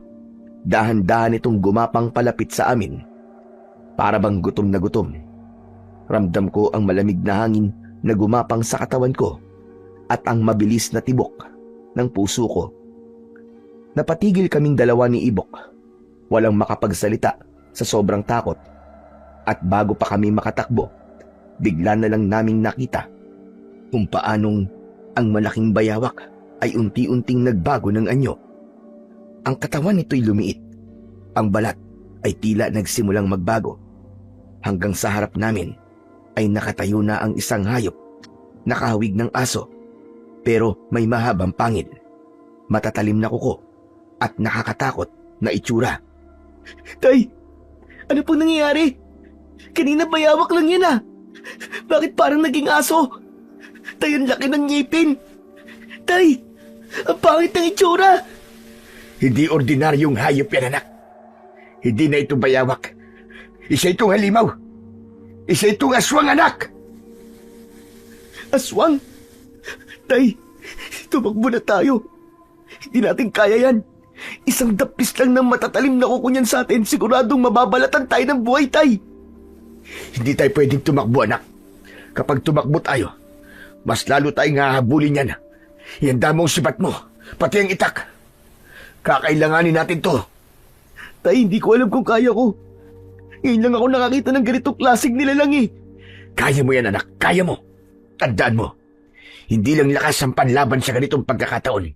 dahan-dahan itong gumapang palapit sa amin. Para bang gutom na gutom. Ramdam ko ang malamig na hangin na gumapang sa katawan ko at ang mabilis na tibok ng puso ko. Napatigil kaming dalawa ni Ibok. Walang makapagsalita sa sobrang takot. At bago pa kami makatakbo, bigla na lang naming nakita kung paanong ang malaking bayawak ay unti-unting nagbago ng anyo. Ang katawan nito'y lumiit. Ang balat ay tila nagsimulang magbago. Hanggang sa harap namin ay nakatayo na ang isang hayop. Nakahawig ng aso, pero may mahabang pangil, matatalim na kuko, at nakakatakot na itsura. Tay, ano po nangyayari? Kanina bayawak lang yan ah. Bakit parang naging aso? Tay, ang laki ng ngipin. Tay, ang pangit ng itsura. Hindi ordinaryong hayop yan, anak. Hindi na ito bayawak. Isa itong halimaw. Isa itong aswang, anak. Aswang? Tay, tumakbo na tayo. Hindi natin kaya yan. Isang dapis lang ng matatalim na kuko niyan sa atin, siguradong mababalatan tayo ng buhay, Tay. Hindi tayo pwedeng tumakbo, anak. Kapag tumakbo tayo, mas lalo tayong hahabulin yan. Ihanda mo ang sibat mo, pati ang itak. Kakailanganin natin to. Tay, hindi ko alam kung kaya ko. Ngayon lang ako nakakita ng ganitong klaseng nilalang eh. Kaya mo yan, anak. Kaya mo. Tandaan mo. Hindi lang lakas ang panlaban sa ganitong pagkakataon.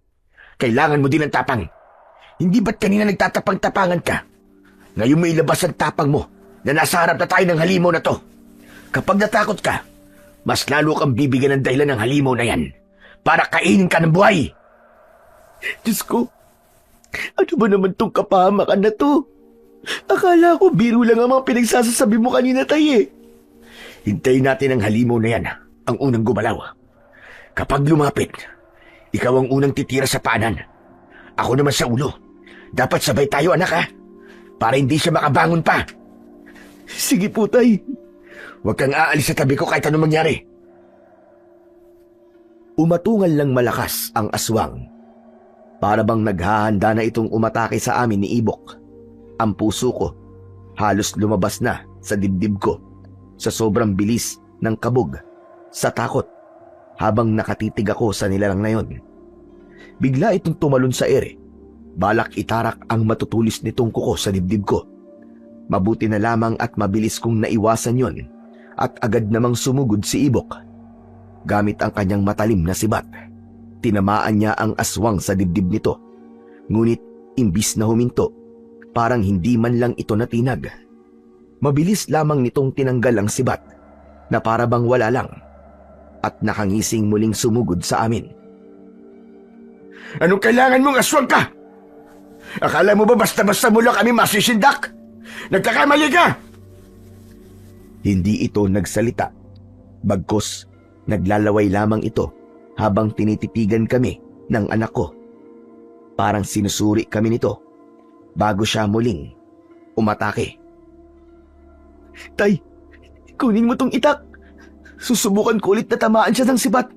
Kailangan mo din ng tapang. Hindi ba't kanina nagtatapang-tapangan ka? Ngayon mo ilabas ang tapang mo na nasa harap na tayo ng halimaw na to. Kapag natakot ka, mas lalo kang bibigyan ng dahilan ng halimaw na yan para kainin ka ng buhay. Diyos ko, ano ba naman tong kapahamakan na to? Akala ko biro lang ang mga pinagsasasabi mo kanina, Tay eh. Hintayin natin ang halimaw na yan, ang unang gumalaw. Kapag lumapit, ikaw ang unang titira sa paanan. Ako naman sa ulo. Dapat sabay tayo, anak, ha? Para hindi siya makabangon pa. Sige po, Tay. Huwag kang aalis sa tabi ko kahit anong mangyari. Umatungal lang malakas ang aswang. Para bang naghahanda na itong umatake sa amin ni Ibok. Ang puso ko halos lumabas na sa dibdib ko sa sobrang bilis ng kabog, sa takot, habang nakatitig ako sa nilalang na yon. Bigla itong tumalon sa ere. Balak itarak ang matutulis nitong kuko sa dibdib ko. Mabuti na lamang at mabilis kong naiwasan yon at agad namang sumugod si Ibok. Gamit ang kanyang matalim na sibat, tinamaan niya ang aswang sa dibdib nito. Ngunit imbis na huminto, parang hindi man lang ito natinag. Mabilis lamang nitong tinanggal ang sibat na para bang wala lang at nakangising muling sumugod sa amin. Anong kailangan mong aswang ka? Akala mo ba basta-basta mo lang kami masisindak? Nagkakamali ka! Hindi ito nagsalita. Bagkus, naglalaway lamang ito habang tinititigan kami ng anak ko. Parang sinusuri kami nito bago siya muling umatake. Tay, kunin mo tong itak. Susubukan ko ulit na tamaan siya ng sibat.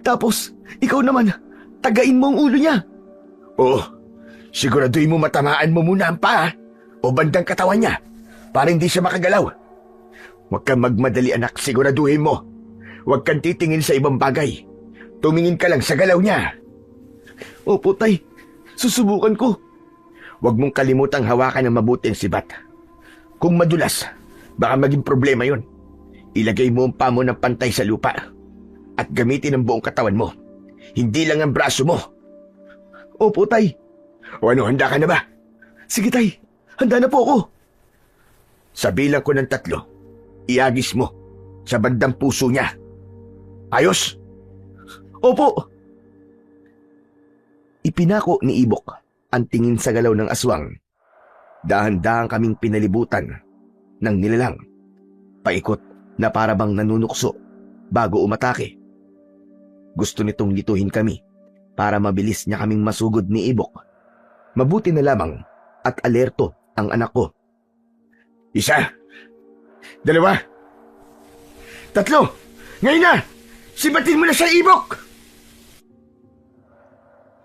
Tapos, ikaw naman, tagain mo ang ulo niya. Oo, siguraduhin mo matamaan mo muna ang paa o bandang katawan niya para hindi siya makagalaw. Huwag kang magmadali, anak, siguraduhin mo. Huwag kang titingin sa ibang bagay. Tumingin ka lang sa galaw niya. Opo, Tay. Susubukan ko. Huwag mong kalimutang hawakan ng mabuti ang sibat. Kung madulas, baka maging problema yon. Ilagay mo ang paa mo ng pantay sa lupa at gamitin ang buong katawan mo. Hindi lang ang braso mo. Opo, Tay. O ano, handa ka na ba? Sige, Tay. Handa na po ako. Sa bilang ko ng 3, iagis mo sa bandang puso niya. Ayos? Opo. Ipinako ni Ibok ang tingin sa galaw ng aswang. Dahan-dahan kaming pinalibutan ng nilalang. Paikot na para bang nanunukso bago umatake. Gusto nitong lituhin kami para mabilis niya kaming masugod ni Ibok. Mabuti na lamang at alerto ang anak ko. 1, 2, 3. Ngayon na! Sibatin mo na sa Ibok!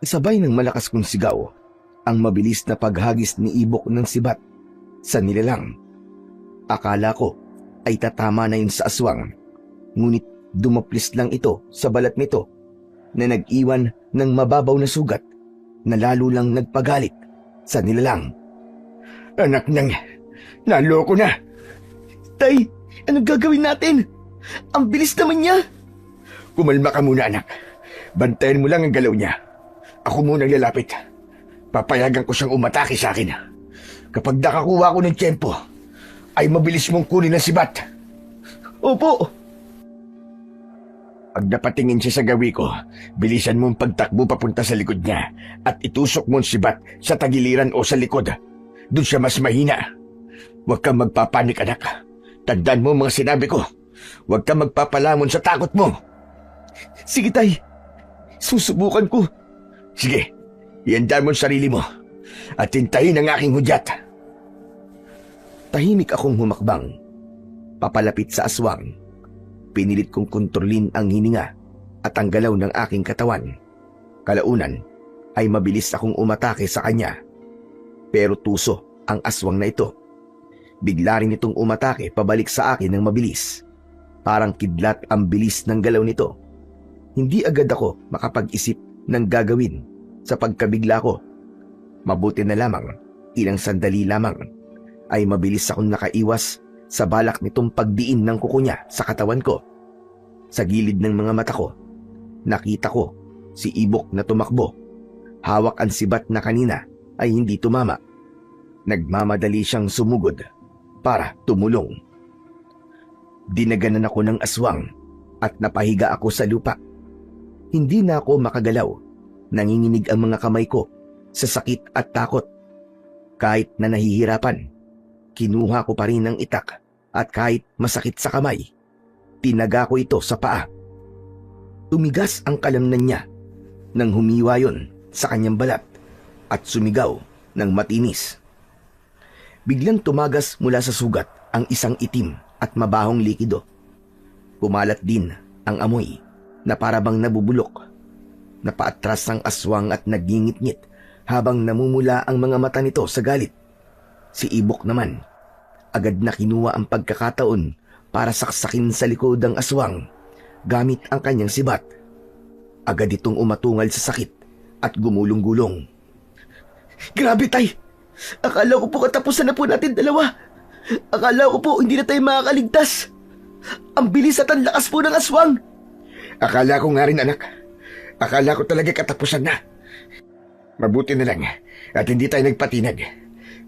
Sabay ng malakas kong sigaw ang mabilis na paghagis ni Ibok ng sibat sa nilalang. Akala ko ay tatama na yun sa aswang, ngunit dumaplis lang ito sa balat nito na nag-iwan ng mababaw na sugat na lalo lang nagpagalit sa nilalang. Anak nang, naloko na! Tay, anong gagawin natin? Ang bilis naman niya! Kumalma ka muna, anak. Bantayan mo lang ang galaw niya. Ako munang lalapit. Papayagan ko siyang umatake sa akin. Kapag nakakuha ko ng tiyempo, ay mabilis mong kunin ang sibat. Opo! Pag napatingin siya sa gawi ko, bilisan mong pagtakbo papunta sa likod niya at itusok mong sibat sa tagiliran o sa likod. Doon siya mas mahina. Huwag kang magpapanik, anak. Tandaan mo mga sinabi ko. Huwag kang magpapalamon sa takot mo. Sige, tay. Susubukan ko. Sige, iandar mo ang sarili mo at hintayin ang aking hudyat. Tahimik akong humakbang. Papalapit sa aswang. Pinilit kong kontrolin ang hininga at ang galaw ng aking katawan. Kalaunan ay mabilis akong umatake sa kanya. Pero tuso ang aswang na ito. Bigla rin itong umatake pabalik sa akin ng mabilis. Parang kidlat ang bilis ng galaw nito. Hindi agad ako makapag-isip ng gagawin sa pagkabigla ko. Mabuti na lamang, ilang sandali lamang, ay mabilis akong nakaiwas sa balak nitong pagdiin ng kuko niya sa katawan ko. Sa gilid ng mga mata ko, nakita ko si Ibok na tumakbo. Hawak ang sibat na kanina ay hindi tumama. Nagmamadali siyang sumugod para tumulong. Dinaganan ako ng aswang at napahiga ako sa lupa. Hindi na ako makagalaw. Nanginginig ang mga kamay ko sa sakit at takot. Kahit na nahihirapan, kinuha ko pa rin ang itak at kahit masakit sa kamay, tinaga ko ito sa paa. Tumigas ang kalamnan niya nang humiwa yon sa kanyang balat at sumigaw ng matinis. Biglang tumagas mula sa sugat ang isang itim at mabahong likido. Kumalat din ang amoy na parabang nabubulok. Napaatras ang aswang at nagingit-ngit habang namumula ang mga mata nito sa galit. Si Ibok naman, agad na kinuha ang pagkakataon para saksakin sa likod ang aswang gamit ang kanyang sibat. Agad itong umatungal sa sakit at gumulong-gulong. Grabe, tay! Akala ko po katapusan na po natin dalawa. Akala ko po hindi na tayo makakaligtas. Ang bilis at ang lakas po ng aswang. Akala ko nga rin, anak. Akala ko talaga katapusan na. Mabuti na lang at hindi tayo nagpatinag.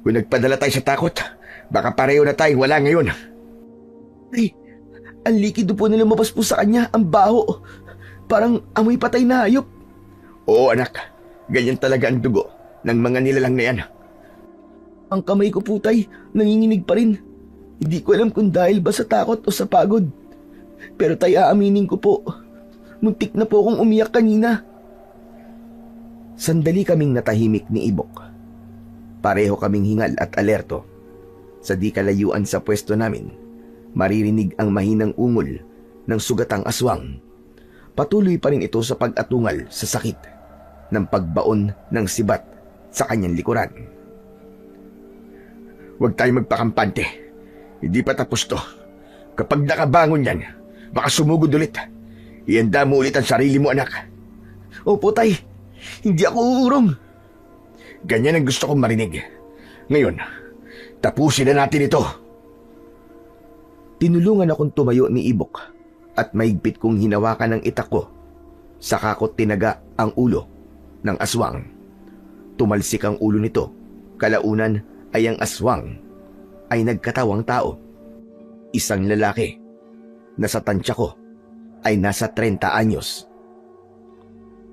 Kung nagpadala tayo sa takot, baka pareho na tayo wala ngayon. Ay, ang likido po na lumabas po sa kanya, ang baho. Parang amoy patay na hayop. Oo, anak. Ganyan talaga ang dugo ng mga nilalang na yan. Ang kamay ko po, tay, nanginginig pa rin. Hindi ko alam kung dahil ba sa takot o sa pagod. Pero tay, aaminin ko po, muntik na po akong umiyak kanina. Sandali kaming natahimik ni Ibok. Pareho kaming hingal at alerto. Sa di kalayuan sa pwesto namin, maririnig ang mahinang ungol ng sugatang aswang. Patuloy pa rin ito sa pag-atungal sa sakit ng pagbaon ng sibat sa kanyang likuran. Huwag tayo magpakampante. Hindi pa tapos to. Kapag nakabangon yan, baka sumugod ulit. Ihanda mo ulit ang sarili mo, anak. Opo, tay. Hindi ako uurong. Ganyan ang gusto kong marinig. Ngayon, tapusin na natin ito. Tinulungan akong tumayo ni Ibok at mahigpit kong hinawakan ng itak ko. Saka ko tinaga ang ulo ng aswang. Tumalsik ang ulo nito. Kalaunan ay ang aswang ay nagkatawang tao. Isang lalaki na sa tansya ko ay nasa 30 anyos.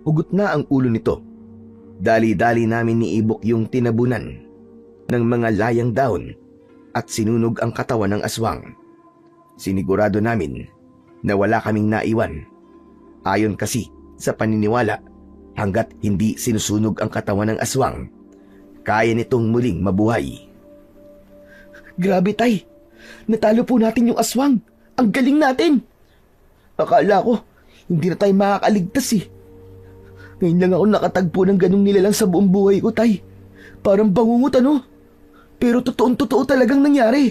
Hugot na ang ulo nito. Dali-dali namin ni Ibok yung tinabunan ng mga layang dahon at sinunog ang katawan ng aswang. Sinigurado namin na wala kaming naiwan. Ayon kasi sa paniniwala, hanggat hindi sinusunog ang katawan ng aswang, kaya nitong muling mabuhay. Grabe, tay! Natalo po natin yung aswang! Ang galing natin! Akala ko, hindi na tayo makakaligtas eh. Ngayon lang ako nakatagpo ng ganong nilalang sa buong buhay ko, tay. Parang bangungot, ano? Pero totoong-totoo talagang nangyari.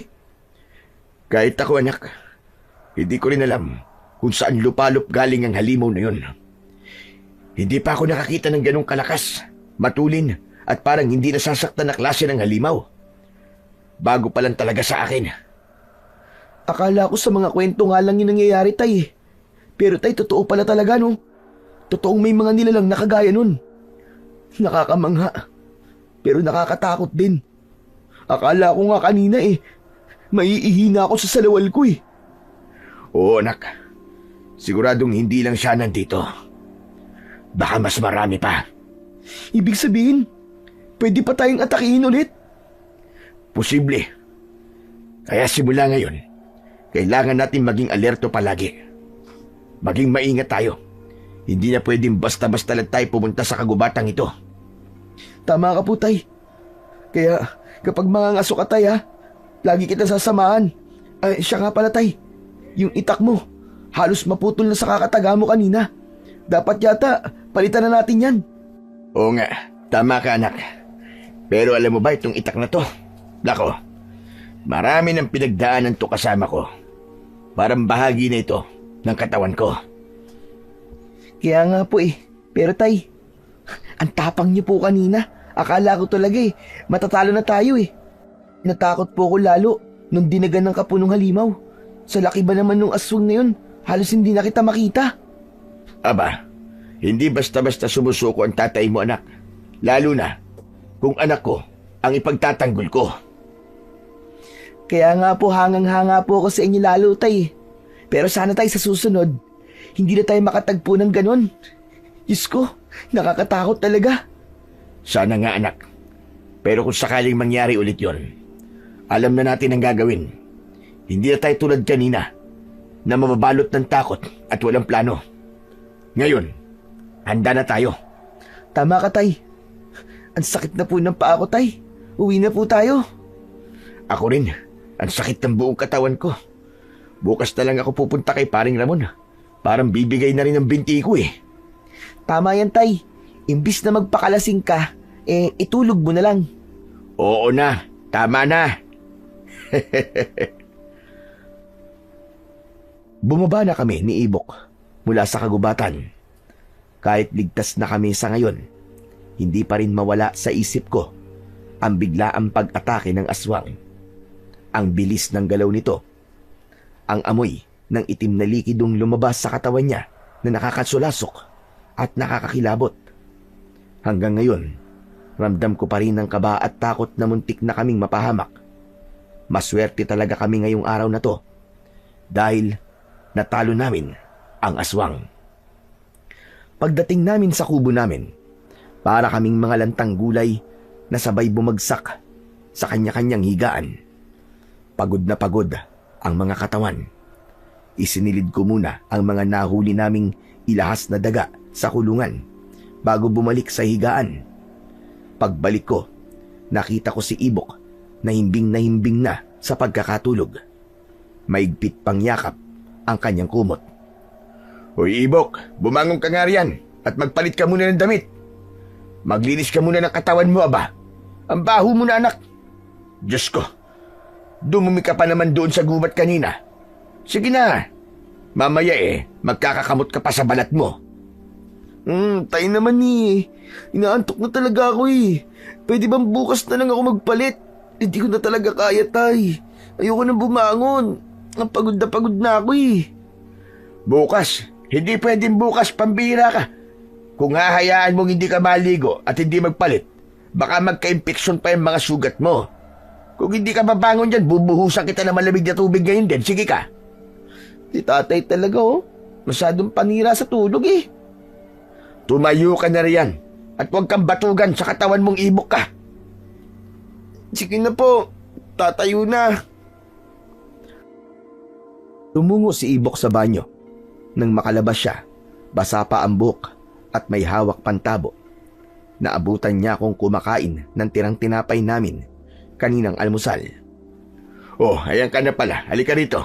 Kahit ako, anak, hindi ko rin alam kung saan lupalop galing ang halimaw na yun. Hindi pa ako nakakita ng ganong kalakas, matulin, at parang hindi nasasaktan na klase ng halimaw. Bago pa lang talaga sa akin. Akala ko sa mga kwento nga lang yung nangyayari, tay eh. Pero tay, totoo pala talaga, no? Totoong may mga nilalang na kagaya nun. Nakakamangha. Pero nakakatakot din. Akala ko nga kanina maiihina ako sa salawal ko eh. Oo anak, siguradong hindi lang siya nandito. Baka mas marami pa. Ibig sabihin, pwede pa tayong atakihin ulit? Posible. Kaya simula ngayon, kailangan natin maging alerto palagi. Maging maingat tayo. Hindi na pwedeng basta-basta lang tayo pumunta sa kagubatang ito. Tama ka po, tay. Kaya kapag mangangaso ka, tay, lagi kita sasamahan. Ay, siya nga pala, tay. Yung itak mo, halos maputol na sa kakataga mo kanina. Dapat yata, palitan na natin yan. Oo nga, tama ka anak. Pero alam mo ba itong itak na to? Nako, marami ng pinagdaanan to kasama ko. Parang bahagi na ito ng katawan ko. Kaya nga po Pero tay, ang tapang niyo po kanina. Akala ko talaga matatalo na tayo Natakot po ko lalo nung dinagan ng kapunong halimaw. Sa laki ba naman nung aswang na yun, halos hindi na kita makita. Aba, hindi basta-basta sumusuko ang tatay mo anak. Lalo na kung anak ko ang ipagtatanggol ko. Kaya nga po hangang-hanga po ako sa inyo lalo tay. Pero sana tay sa susunod, hindi na tayo makatagpo ng ganon. Diyos ko, nakakatakot talaga. Sana nga anak. Pero kung sakaling mangyari ulit yon, alam na natin ang gagawin. Hindi na tayo tulad kanina na mababalot ng takot at walang plano. Ngayon, handa na tayo. Tama ka tay. Ang sakit na po ng paa ko tay. Uwi na po tayo. Ako rin, ang sakit ng buong katawan ko. Bukas na lang ako pupunta kay paring Ramon. Parang bibigay na rin ng binti ko Tama yan tay. Imbis na magpakalasing ka, itulog mo na lang. Oo na, tama na. Bumaba na kami ni Ibok mula sa kagubatan. Kahit ligtas na kami sa ngayon, hindi pa rin mawala sa isip ko ang biglaang pag-atake ng aswang. Ang bilis ng galaw nito. Ang amoy ng itim na likidong lumabas sa katawan niya na nakakasulasok at nakakakilabot. Hanggang ngayon, ramdam ko pa rin ang kaba at takot na muntik na kaming mapahamak. Maswerte talaga kami ngayong araw na to dahil natalo namin ang aswang. Pagdating namin sa kubo namin, para kaming mga lantang gulay na sabay bumagsak sa kanya-kanyang higaan. Pagod na pagod ang mga katawan. Isinilid ko muna ang mga nahuli naming ilahas na daga sa kulungan bago bumalik sa higaan. Pagbalik ko, nakita ko si Ibok na himbing na sa pagkakatulog. Maigpit pang yakap ang kanyang kumot. Hoy Ibok, bumangon ka nga riyan at magpalit ka muna ng damit. Maglinis ka muna ng katawan mo, aba. Ang baho mo na anak. Diyos ko, dumumi ka pa naman doon sa gubat kanina. Sige na, mamaya magkakakamot ka pa sa balat mo. Tayo naman inaantok na talaga ako Pwede bang bukas na lang ako magpalit? Hindi ko na talaga kaya tay. Ayoko na bumangon. Pagod na ako Bukas? Hindi pwedeng bukas, pambira ka. Kung hahayaan mong hindi ka maligo at hindi magpalit, baka magka-infeksyon pa yung mga sugat mo. Kung hindi ka mabangon dyan, bubuhusan kita ng malamig na tubig ngayon din. Sige ka. Si tatay talaga masyadong panira sa tulog Tumayo ka na riyan at huwag kang batugan sa katawan mong Ibok ka. Sige na po, tatayo na. Tumungo si Ibok sa banyo. Nang makalabas siya, basa pa ang buhok at may hawak pantabo. Naabutan niya akong kumakain ng tirang tinapay namin kaninang almusal. Oh, ayan ka na pala. Halika rito.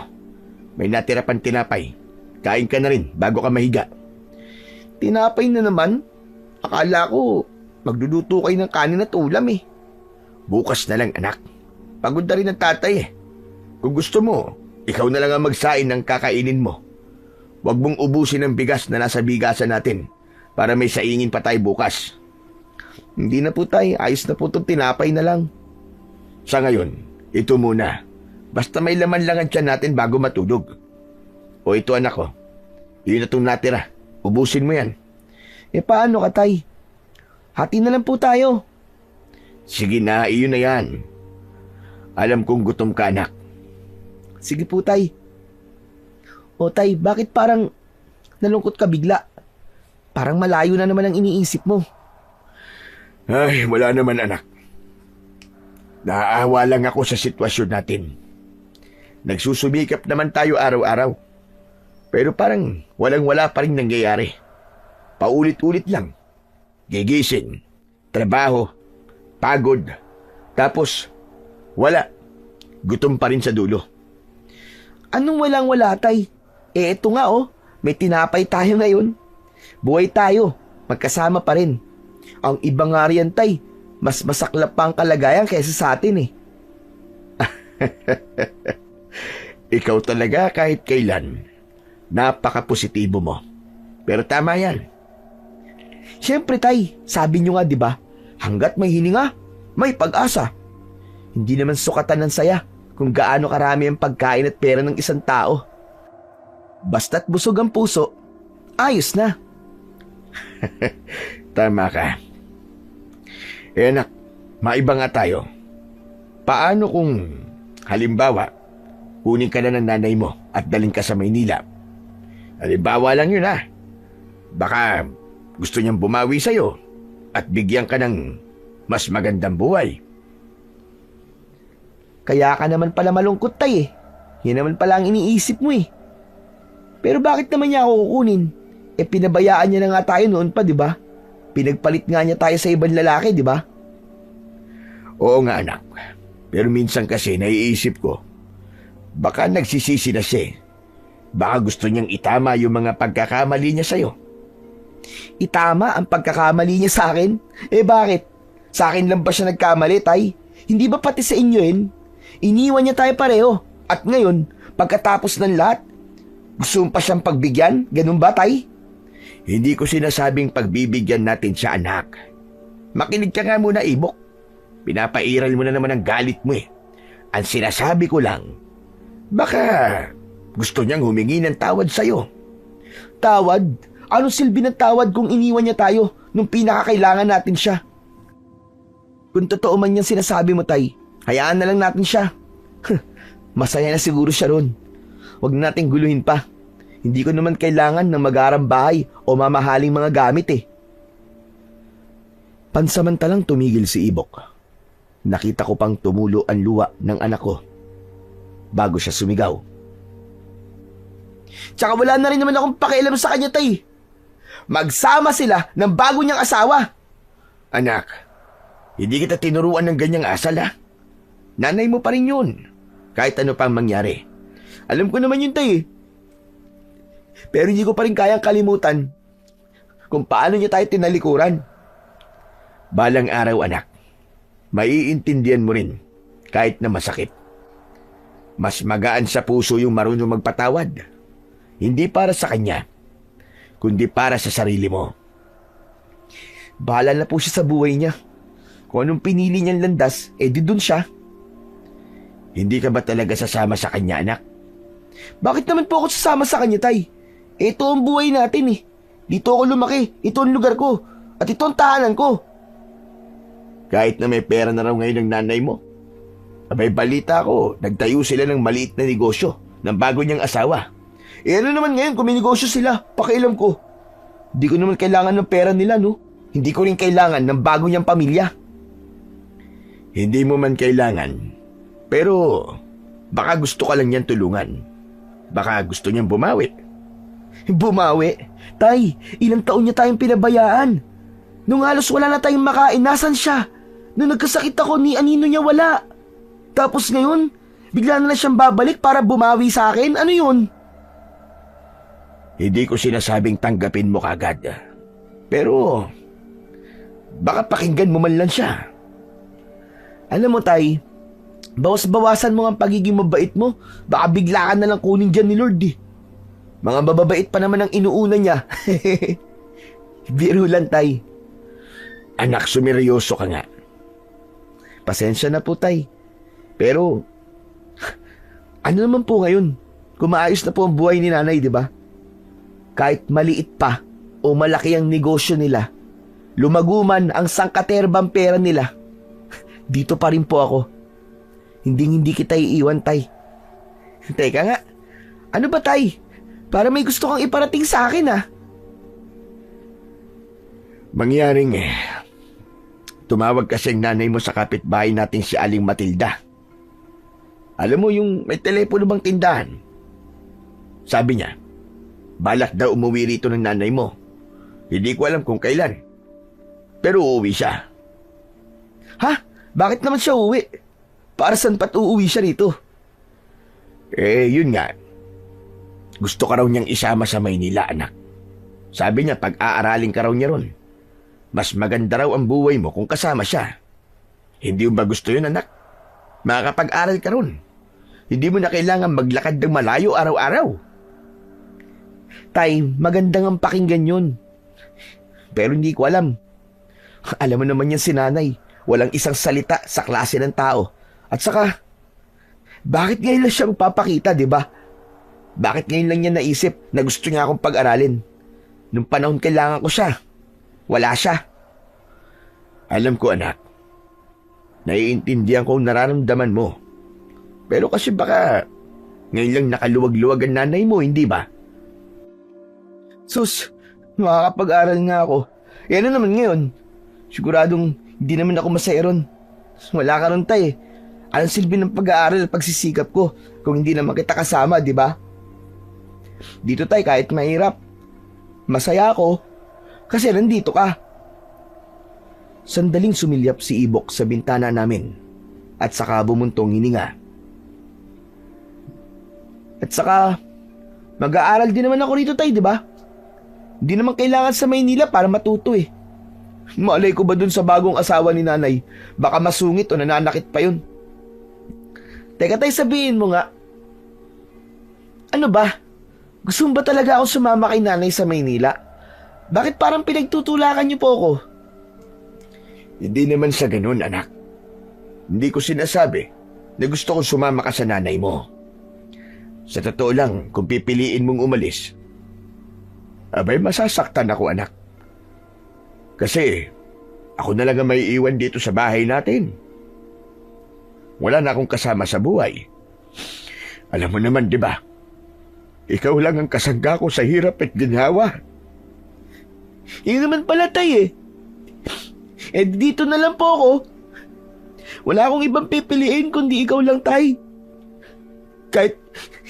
May natira pang tinapay. Kain ka na rin bago ka mahiga. Tinapay na naman? Akala ko magluluto kayo ng kanin at ulam Bukas na lang anak. Pagod na rin ang tatay Kung gusto mo, ikaw na lang ang magsain ng kakainin mo. Huwag mong ubusin ang bigas na nasa bigasan natin para may saingin pa tayo bukas. Hindi na po tay, ayos na po itong tinapay na lang. Sa ngayon, ito muna. Basta may laman lang ang tiyan natin bago matulog. O ito anak ko, yun na itong natira. Ubusin mo yan. Paano ka tay? Hati na lang po tayo. Sige na, iyon na yan. Alam kong gutom ka, anak. Sige po, tay. O tay, bakit parang nalungkot ka bigla? Parang malayo na naman ang iniisip mo. Ay, wala naman, anak. Naaawa lang ako sa sitwasyon natin. Nagsusumikap naman tayo araw-araw. Pero parang walang-wala pa rin nangyayari. Paulit-ulit lang. Gigising, trabaho, pagod, tapos wala. Gutom pa rin sa dulo. Anong walang-wala, tay? Eto nga may tinapay tayo ngayon. Buhay tayo, magkasama pa rin. Ang iba nga riyan, tay, mas masaklap pa ang kalagayan kaysa sa atin eh. Ikaw talaga kahit kailan. Napaka-positibo mo. Pero tama yan. Siyempre, tay, sabi nyo nga, di ba? Hanggat may hininga, may pag-asa. Hindi naman sukatan ng saya kung gaano karami ang pagkain at pera ng isang tao. Basta't busog ang puso, ayos na. Tama ka. Anak, maiba nga tayo. Paano kung halimbawa, kunin ka na ng nanay mo at daling ka sa Maynila? Halimbawa lang yun Baka gusto niyang bumawi sa'yo at bigyan ka ng mas magandang buhay. Kaya ka naman pala malungkot, tay eh. Yan naman pala ang iniisip mo eh. Pero bakit naman niya ako kukunin? Pinabayaan niya na nga tayo noon pa, di ba? Pinagpalit nga niya tayo sa ibang lalaki, di ba? Oo nga, anak. Pero minsan kasi naiisip ko, baka nagsisisi na siya. Baka gusto niyang itama yung mga pagkakamali niya sa'yo. Itama ang pagkakamali niya sa akin? Bakit? Sa akin lang ba siya nagkamali, tay? Hindi ba pati sa inyo yun? Iniwan niya tayo pareho. At ngayon, pagkatapos ng lahat, gusto mo pa siyang pagbigyan? Ganun ba, tay? Hindi ko sinasabing pagbibigyan natin siya, anak. Makinig ka nga muna, Ibok. Pinapairal mo na naman ang galit mo eh. Ang sinasabi ko lang, baka gusto niyang humingi ng tawad sa'yo. Tawad? Anong silbi ng tawad kung iniwan niya tayo nung pinakakailangan natin siya? Kung totoo man yung sinasabi mo, tay, hayaan na lang natin siya. Masaya na siguro siya ron. Huwag na nating guluhin pa. Hindi ko naman kailangan ng mag-aarang bahay o mamahaling mga gamit eh. Pansamantalang tumigil si Ibok. Nakita ko pang tumulo ang luha ng anak ko bago siya sumigaw. Tsaka wala na rin naman akong pakialam sa kanya, tay. Magsama sila ng bago niyang asawa. Anak, hindi kita tinuruan ng ganyang asal Nanay mo pa rin yun. Kahit ano pang mangyari. Alam ko naman yun, tay. Pero hindi ko pa rin kayang kalimutan kung paano niya tayo tinalikuran. Balang araw, anak, maiintindihan mo rin kahit na masakit. Mas magaan sa puso yung marunong magpatawad. Hindi para sa kanya, kundi para sa sarili mo. Bahala na po siya sa buhay niya. Kung anong pinili niyang landas, di dun siya. Hindi ka ba talaga sasama sa kanya, anak? Bakit naman po ako sasama sa kanya, tay? Ito ang buhay natin eh. Dito ako lumaki, ito ang lugar ko, at ito ang tahanan ko. Kahit na may pera na raw ngayon ng nanay mo. Abay, balita ko, nagtayo sila ng maliit na negosyo ng bago niyang asawa. Ano naman ngayon kung may negosyo sila, pakialam ko. Hindi ko naman kailangan ng pera nila, no? Hindi ko rin kailangan ng bago niyang pamilya. Hindi mo man kailangan, pero baka gusto ka lang niyang tulungan. Baka gusto niyang bumawi. Bumawi? Tay, ilang taon niya tayong pinabayaan. Nung halos wala na tayong makain, nasan siya? Nung nagkasakit ako, ni anino niya wala. Tapos ngayon, bigla na lang siyang babalik para bumawi sa akin? Ano yun? Hindi ko sinasabing tanggapin mo kagad. Pero baka pakinggan mo man lang siya. Alam mo, tay, bawas-bawasan mo ang pagiging mabait mo. Baka bigla ka na lang kunin dyan ni Lord eh. Mga bababait pa naman ang inuuna niya. Biro lang, tay. Anak, sumeryoso ka nga. Pasensya na po, tay. Pero, ano naman po ngayon? Kung maayos na po ang buhay ni nanay, di ba? Kahit maliit pa o malaki ang negosyo nila, lumago man ang sangkaterbang pera nila, dito pa rin po ako. Hindi kita iiwan, Tay. Teka nga, ano ba, Tay? Para may gusto kang iparating sa akin, ah. Mangyaring tumawag kasi ang nanay mo sa kapitbahay natin si Aling Matilda. Alam mo yung may telepono bang tindahan? Sabi niya, balak daw umuwi rito ng nanay mo. Hindi ko alam kung kailan. Pero uuwi siya. Ha? Bakit naman siya uuwi? Para saan pa't uuwi siya rito? Yun nga. Gusto ka raw niyang isama sa Maynila, anak. Sabi niya pag-aaralin ka raw niya ron. Mas maganda raw ang buhay mo kung kasama siya. Hindi mo ba gusto yun, anak? Makakapag-aral ka ron. Hindi mo na kailangan maglakad ng malayo araw-araw. Tay, magandang ang pakinggan yun. Pero hindi ko alam. Alam mo naman yan si nanay. Walang isang salita sa klase ng tao. At saka, bakit ngayon lang siya magpapakita, di ba? Bakit ngayon lang niya naisip na gusto niya akong pag-aralin? Nung panahon kailangan ko siya. Wala siya. Alam ko, anak. Naiintindihan ko ang nararamdaman mo. Pero kasi baka ngayon lang nakaluwag-luwag ang nanay mo, hindi ba? Sus, makakapag-aral nga ako. Ano naman ngayon? Siguradong hindi naman ako masaya ron. Wala ka ron, Tay. Anong silbi ng pag-aaral at pagsisikap ko kung hindi naman kita kasama, di ba? Dito, Tay, kahit mahirap, masaya ako kasi nandito ka. Sandaling sumilyap si Ibok sa bintana namin at saka bumuntong hininga. At saka, mag-aaral din naman ako rito, Tay, di ba? Hindi naman kailangan sa Maynila para matuto eh. Malay ko ba dun sa bagong asawa ni nanay? Baka masungit o nananakit pa yun. Teka, Tay, sabihin mo nga. Ano ba? Gusto mo ba talaga ako sumama kay nanay sa Maynila? Bakit parang pinagtutulakan niyo po ako? Hindi naman sa ganun, anak. Hindi ko sinasabi na gusto kong sumama ka sa nanay mo. Sa totoo lang, kung pipiliin mong umalis, abay masasaktan ako, anak. Kasi ako na lang ang may iwan dito sa bahay natin. Wala na akong kasama sa buhay. Alam mo naman, di ba? Ikaw lang ang kasangga ko sa hirap at ginhawa. Yun naman pala, Tay eh. Dito na lang po ako. Wala akong ibang pipiliin kundi ikaw lang, Tay.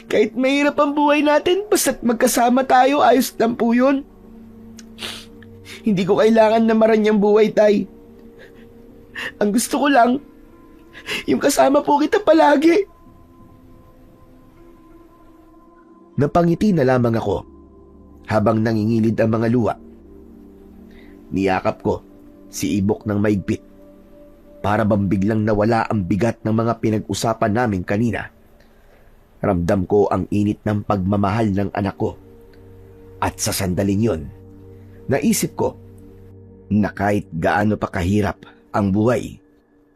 Kahit mahirap ang buhay natin, basta't magkasama tayo, ayos lang po yun. Hindi ko kailangan na maranyang buhay, Tay. Ang gusto ko lang, yung kasama po kita palagi. Napangiti na lamang ako habang nangingilid ang mga luha. Niyakap ko si Ibok ng maigpit para bang biglang nawala ang bigat ng mga pinag-usapan namin kanina. Ramdam ko ang init ng pagmamahal ng anak ko. At sa sandaling yon, naisip ko na kahit gaano pa kahirap ang buhay,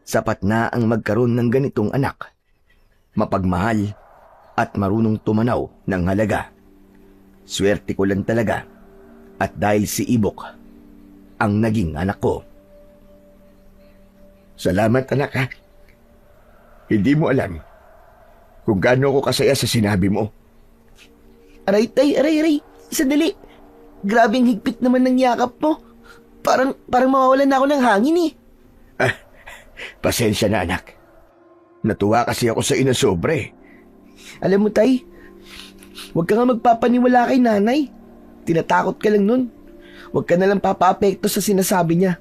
sapat na ang magkaroon ng ganitong anak. Mapagmahal at marunong tumanaw ng halaga. Swerte ko lang talaga at dahil si Ibok ang naging anak ko. Salamat, anak, ha? Hindi mo alam kung gaano ako kasaya sa sinabi mo. Aray, Tay, aray. Sandali. Grabing higpit naman ng yakap mo. Parang mawawalan na ako ng hangin eh. Pasensya na, anak. Natuwa kasi ako sa inasobre. Alam mo, Tay, huwag ka nga magpapaniwala kay nanay. Tinatakot ka lang nun. Huwag ka nalang papaapekto sa sinasabi niya.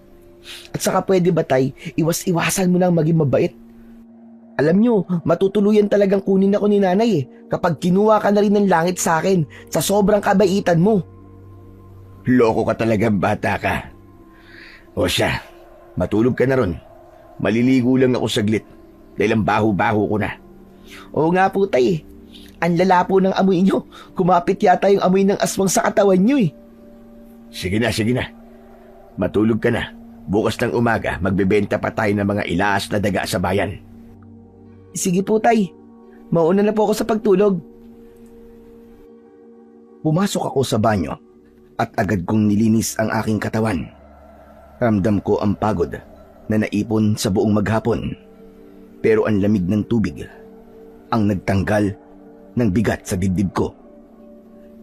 At saka pwede ba, Tay, iwas-iwasan mo lang maging mabait. Alam nyo, matutuluyan talagang kunin ako ni nanay eh, kapag kinuha ka na rin ng langit sa akin sa sobrang kabaitan mo. Loko ka talagang bata ka. O siya, matulog ka na ron. Maliligo lang ako saglit dahil ang baho-baho ko na. Oo nga po, Tay eh. Ang lala po ng amoy nyo. Kumapit yata yung amoy ng aswang sa katawan nyo eh. Sige na. Matulog ka na. Bukas ng umaga, magbebenta pa tayo ng mga ilaas na daga sa bayan. Sige po, Tay. Mauna na po ako sa pagtulog. Pumasok ako sa banyo at agad kong nilinis ang aking katawan. Ramdam ko ang pagod na naipon sa buong maghapon. Pero ang lamig ng tubig ang nagtanggal ng bigat sa dibdib ko.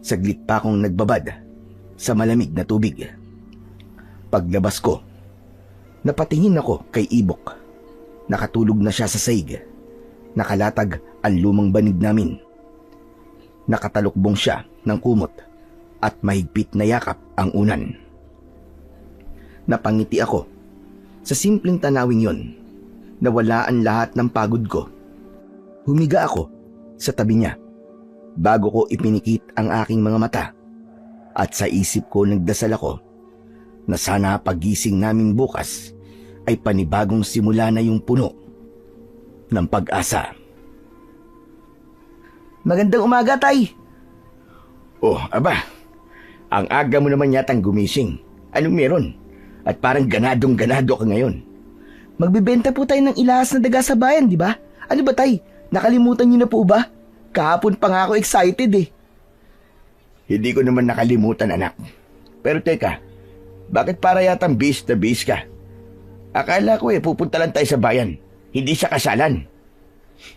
Saglit pa akong nagbabad sa malamig na tubig. Paglabas ko, napatingin ako kay Ibok. Nakatulog na siya sa saig. Nakalatag ang lumang banig namin. Nakatalukbong siya ng kumot at mahigpit na yakap ang unan. Napangiti ako sa simpleng tanawing yon. Nawala ang lahat ng pagod ko. Humiga ako sa tabi niya bago ko ipinikit ang aking mga mata at sa isip ko nagdasal ako na sana pagising namin bukas ay panibagong simula na yung puno ng pag-asa. Magandang umaga, Tay. Oh, aba. Ang aga mo naman yatang gumising. Anong meron? At parang ganadong-ganado ka ngayon. Magbibenta po tayo ng ilahas na daga sa bayan, di ba? Ano ba, Tay? Nakalimutan niyo na po ba? Kahapon pa nga ako excited eh. Hindi ko naman nakalimutan, anak. Pero teka, bakit para yatang bis na bis ka? Akala ko pupunta lang tayo sa bayan. Hindi sa kasalan.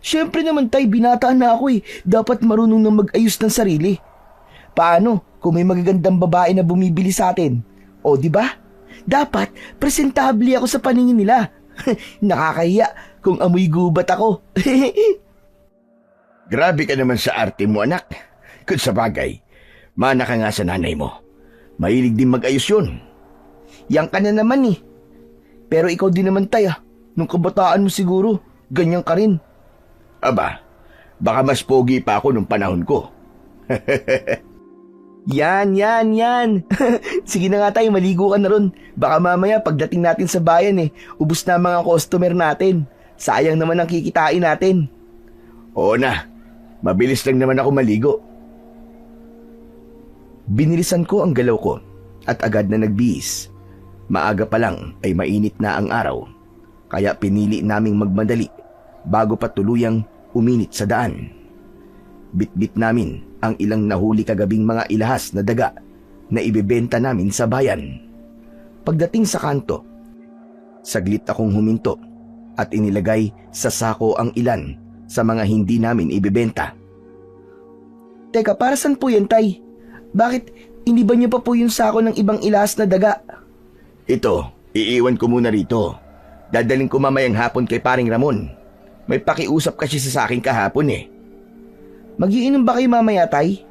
Siyempre naman, Tay, binataan na ako eh. Dapat marunong na mag-ayos ng sarili. Paano kung may magagandang babae na bumibili sa atin? O, di ba? Dapat presentable ako sa paningin nila. Nakakahiya kung amoy gubat ako. Grabe ka naman sa arte mo, anak. Kung sa bagay, mana ka nga sa nanay mo. Mahilig din mag-ayos yun. Yang ka na naman eh. Pero ikaw din naman, Tay, ah. Nung kabataan mo siguro, ganyan ka rin. Aba, baka mas pogi pa ako nung panahon ko. Yan. Sige na nga, Tay, maligo ka na ron. Baka mamaya pagdating natin sa bayan ubos na ang mga customer natin. Sayang naman ang kikitain natin. Oo na, mabilis lang naman ako maligo. Binilisan ko ang galaw ko at agad na nagbihis. Maaga pa lang ay mainit na ang araw, kaya pinili naming magmadali bago pa tuluyang uminit sa daan. Bitbit namin ang ilang nahuli kagabing mga ilahas na daga na ibebenta namin sa bayan. Pagdating sa kanto, saglit akong huminto at inilagay sa sako ang ilan sa mga hindi namin ibebenta. Teka, para saan po yan, Tay? Bakit hindi ba niyo pa po yung sako ng ibang ilahas na daga? Ito, iiwan ko muna rito. Dadaling ko mamayang hapon kay paring Ramon. May pakiusap kasi sa akin kahapon eh. Magiinom ba kayo mamaya, Tay?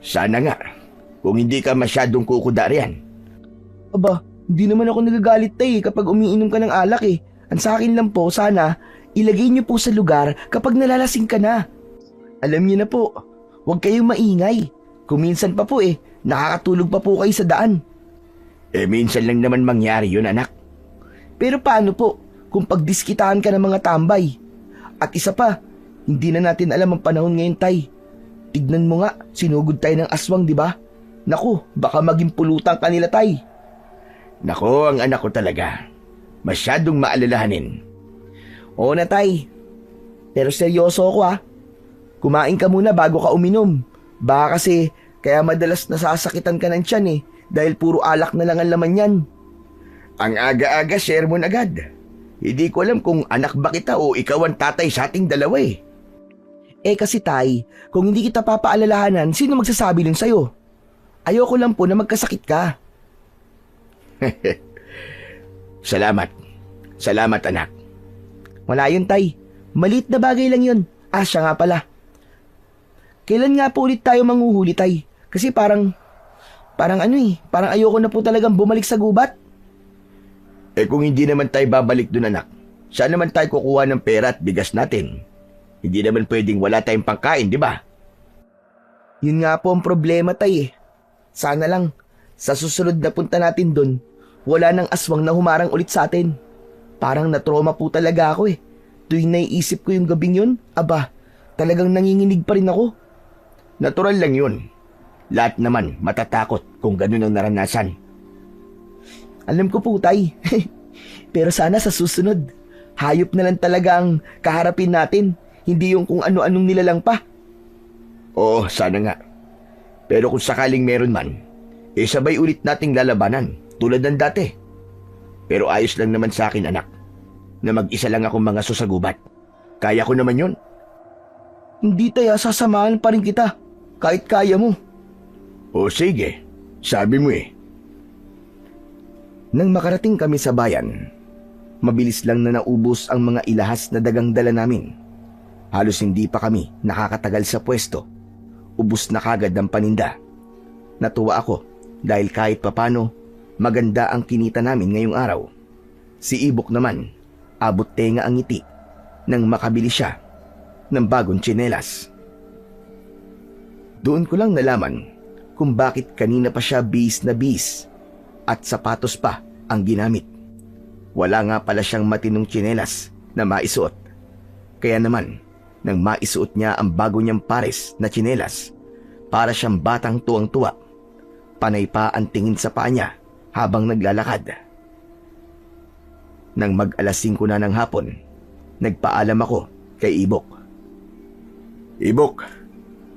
Sana nga, kung hindi ka masyadong kukuda riyan. Aba, hindi naman ako nagagalit, Tay, kapag umiinom ka ng alak eh. Ang sa akin lang po, sana ilagay niyo po sa lugar kapag nalalasing ka na. Alam niyo na po, huwag kayong maingay. Kung minsan pa po nakakatulog pa po kayo sa daan. Minsan lang naman mangyari yun, anak. Pero paano po kung pagdiskitahan ka ng mga tambay? At isa pa, hindi na natin alam ang panahon ngayon, Tay. Tignan mo nga, sinugod tayo ng aswang, di ba? Naku, baka maging pulutan ka nila, Tay. Nako, ang anak ko talaga. Masyadong maalalahanin. Oo na, Tay. Pero seryoso ako Kumain ka muna bago ka uminom. Baka kasi kaya madalas nasasakitan ka ng tiyan dahil puro alak na lang ang laman yan. Ang aga-aga, sermon agad. Hindi ko alam kung anak ba kita o ikaw ang tatay sa ating dalawa Kasi, Tay, kung hindi kita papaalalahanan, sino magsasabi nun sa'yo? Ayoko lang po na magkasakit ka. Salamat. Salamat, anak. Wala yun, Tay. Maliit na bagay lang yun. Siya nga pala. Kailan nga po ulit tayo manghuhuli, Tay? Kasi parang parang ayoko na po talagang bumalik sa gubat. Kung hindi naman tayo babalik dun, anak, saan naman tayo kukuha ng pera at bigas natin? Hindi naman pwedeng wala tayong pangkain, di ba? Yun nga po ang problema, Tay. Sana lang, sa susunod na punta natin dun, wala nang aswang na humarang ulit sa atin. Parang natroma po talaga ako Tuwing naiisip ko yung gabing yun, talagang nanginginig pa rin ako. Natural lang yun. Lahat naman matatakot kung ganun ang naranasan. Alam ko po, Tay. Pero sana sa susunod, hayop na lang talaga ang kaharapin natin, hindi yung kung ano-anong nilalang pa. Oo, sana nga. Pero kung sakaling meron man, sabay ulit nating lalabanan tulad ng dati. Pero ayos lang naman sa akin, anak, na mag-isa lang akong mga susagubat. Kaya ko naman yun. Hindi taya, sasamahan pa rin kita. Kahit kaya mo. O sige, sabi mo eh. Nang makarating kami sa bayan, mabilis lang na naubos ang mga ilahas na dagang dala namin. Halos hindi pa kami nakakatagal sa pwesto. Ubus na kagad ang paninda. Natuwa ako dahil kahit papano maganda ang kinita namin ngayong araw. Si Ibok naman, abot tenga ang ngiti nang makabili siya ng bagong tsinelas. Doon ko lang nalaman kung bakit kanina pa siya bis na bis at sapatos pa ang ginamit. Wala nga pala siyang matinong tsinelas na maisuot. Kaya naman, nang maisuot niya ang bago niyang pares na tsinelas, para siyang batang tuwang-tuwa. Panay pa ang tingin sa paa niya habang naglalakad. Nang mag-alas 5 na ng hapon, nagpaalam ako kay Ibok. Ibok,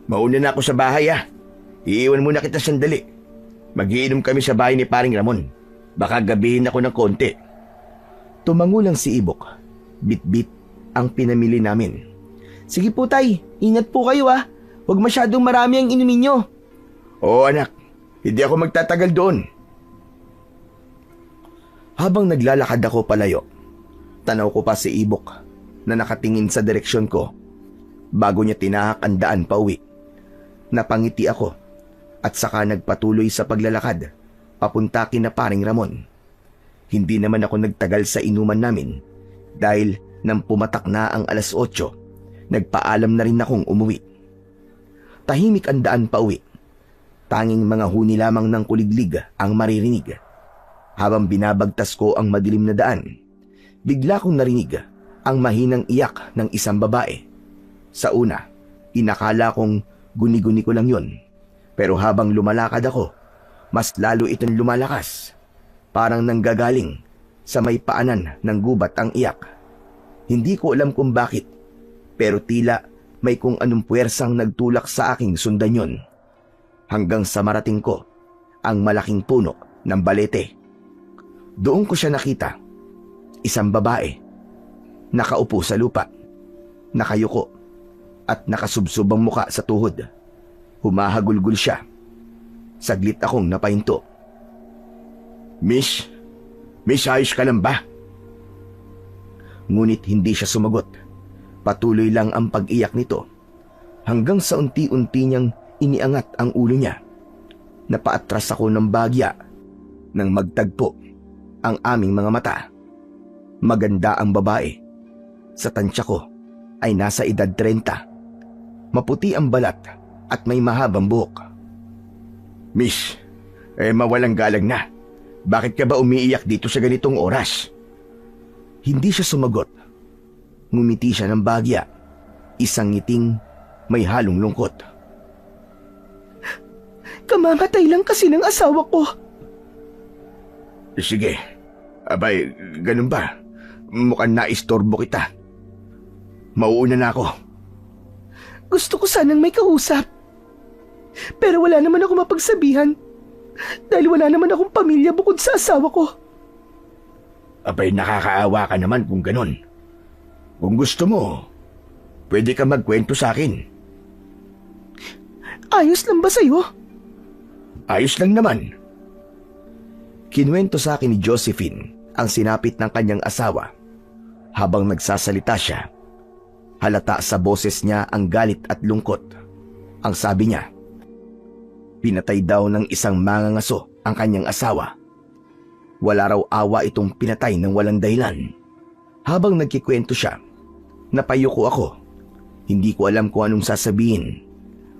mauna na ako sa bahay ah. Iiwan muna kita sandali. Magiinom kami sa bahay ni Paring Ramon. Baka gabihin ako ng konti. Tumango lang si Ibok. Bit-bit ang pinamili namin. Sige po tay, ingat po kayo ah. Huwag masyadong marami ang inumin nyo. Oo anak, hindi ako magtatagal doon. Habang naglalakad ako palayo, tanaw ko pa si Ibok na nakatingin sa direksyon ko. Bago niya tinahak ang daan pauwi, napangiti ako at saka nagpatuloy sa paglalakad papunta kina Paring Ramon. Hindi naman ako nagtagal sa inuman namin dahil nang pumatak na ang alas 8, nagpaalam na rin akong umuwi. Tahimik ang daan pauwi. Tanging mga huni lamang ng kuliglig ang maririnig. Habang binabagtas ko ang madilim na daan, bigla kong narinig ang mahinang iyak ng isang babae. Sa una, inakala kong guni-guni ko lang yun. Pero habang lumalakad ako, mas lalo itong lumalakas. Parang nanggagaling sa may paanan ng gubat ang iyak. Hindi ko alam kung bakit, pero tila may kung anong puwersang nagtulak sa aking sundan yun. Hanggang sa marating ko ang malaking puno ng balete. Doon ko siya nakita. Isang babae. Nakaupo sa lupa. Nakayuko. At nakasubsob ang muka sa tuhod. Humahagulgul siya. Saglit akong napahinto. Miss, ayos ka lang ba? Ngunit hindi siya sumagot. Patuloy lang ang pag-iyak nito. Hanggang sa unti-unti niyang iniangat ang ulo niya. Napaatras ako ng bagya nang magtagpo ang aming mga mata. Maganda ang babae. Sa tansya ko ay nasa edad 30. Maputi ang balat at may mahabang buhok. Miss, mawalang galang na. Bakit ka ba umiiyak dito sa ganitong oras? Hindi siya sumagot. Ngumiti siya ng bagya. Isang ngiting may halong lungkot. Kamamatay lang kasi ng asawa ko. Sige. Abay, ganun ba? Mukhang naistorbo kita. Mauuna na ako. Gusto ko sanang may kausap. Pero wala naman ako mapagsabihan. Dahil wala naman akong pamilya bukod sa asawa ko. Abay, nakakaawa ka naman kung ganun. Kung gusto mo, pwede ka magkwento sa akin. Ayos lang ba sa'yo? Ayos lang naman. Kinuwento sa akin ni Josephine ang sinapit ng kanyang asawa. Habang nagsasalita siya, halata sa boses niya ang galit at lungkot. Ang sabi niya, pinatay daw ng isang mangangaso ang kanyang asawa. Wala raw awa itong pinatay ng walang dahilan. Habang nagkikwento siya, napayuko ako. Hindi ko alam kung anong sasabihin.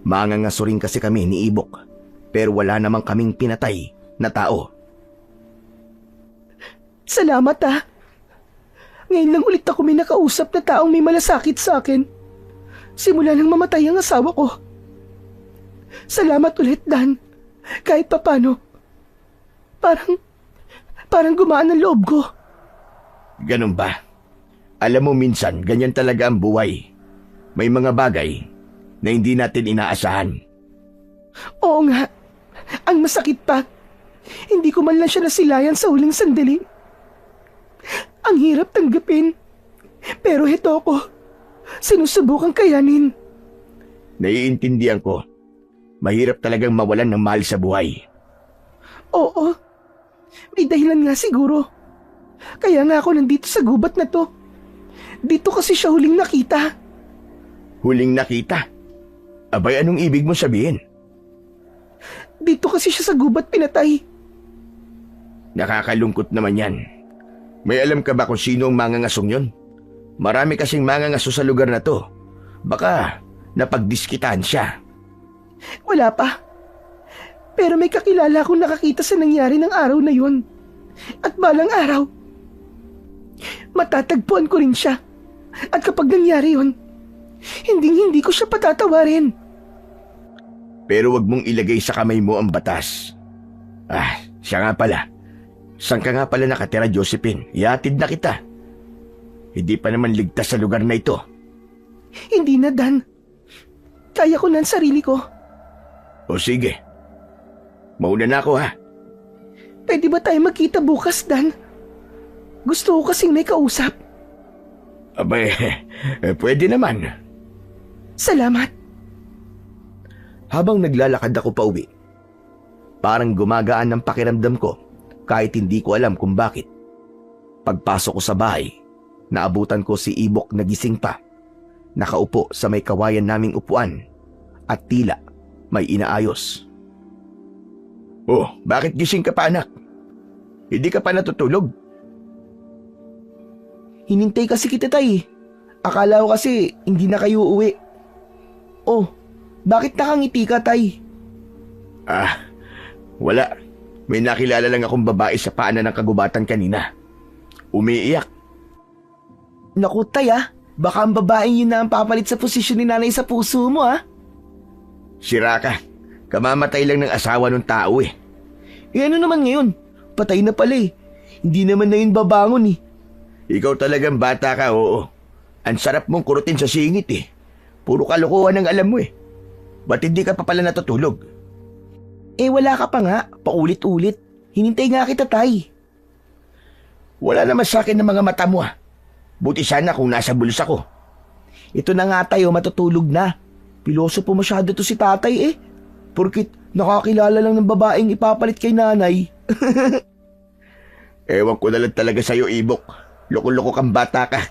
Mangangaso rin kasi kami ni Ibok, pero wala namang kaming pinatay na tao. Salamat ah. Ngayon lang ulit ako may nakausap na taong may malasakit sa akin. Simula nang mamatay ang asawa ko. Salamat ulit, Dan. Kahit papano. Parang gumaan ang loob ko. Ganun ba? Alam mo minsan, ganyan talaga ang buhay. May mga bagay na hindi natin inaasahan. Oo nga. Ang masakit pa, hindi ko man lang siya nasilayan sa huling sandali. Ang hirap tanggapin. Pero heto ko. Sinusubukang kayanin. Naiintindihan ko. Mahirap talagang mawalan ng mahal sa buhay. Oo. May dahilan nga siguro. Kaya nga ako nandito sa gubat na to. Dito kasi siya huling nakita. Huling nakita? Abay, anong ibig mo sabihin? Dito kasi siya sa gubat pinatay. Nakakalungkot naman yan. May alam ka ba kung sino ang mangangasong yun? Marami kasing mangangaso sa lugar na to. Baka napagdiskitan siya. Wala pa. Pero may kakilala akong nakakita sa nangyari ng araw na yun. At balang araw, matatagpuan ko rin siya. At kapag nangyari yun, hindi ko siya patatawarin. Pero wag mong ilagay sa kamay mo ang batas. Siya nga pala. Saan ka nga pala nakatira, Josephine? Ihatid na kita. Hindi pa naman ligtas sa lugar na ito. Hindi na, Dan. Kaya ko na ang sarili ko. O sige. Mauna na ako, ha? Pwede ba tayo magkita bukas, Dan? Gusto ko kasing may kausap. Abay, pwede naman. Salamat. Habang naglalakad ako pauwi, parang gumagaan ang pakiramdam ko kahit hindi ko alam kung bakit. Pagpasok ko sa bahay, naabutan ko si Ibok na gising pa. Nakaupo sa may kawayan naming upuan at tila may inaayos. Oh, bakit gising ka pa, anak? Hindi ka pa natutulog? Hinintay kasi kita, Tay. Akala ko kasi hindi na kayo uuwi. Oh, bakit nakangiti ka, Tay? Wala. May nakilala lang akong babae sa paanan ng kagubatan kanina. Umiiyak. Naku, Tay, baka ang babaeng yun na ang papalit sa posisyon ni nanay sa puso mo, Sira ka. Kamamatay lang ng asawa ng tao eh. Ano naman ngayon? Patay na pala eh. Hindi naman na yun babangon eh. Ikaw talagang bata ka, oo. Ang sarap mong kurutin sa singit eh. Puro kalokohan ang alam mo eh. Ba't hindi ka pa pala natutulog? Wala ka pa nga. Paulit-ulit. Hinintay nga kita, Tay. Wala naman sa akin ng mga mata mo. Buti sana kung nasa bulsa ko. Ito na nga, Tay, matutulog na. Piloso po masyado to si tatay eh. Porkit nakakilala lang ng babaeng ipapalit kay nanay. Ewan ko na lang talaga sa'yo, Ibok. Loko-loko kang bata ka.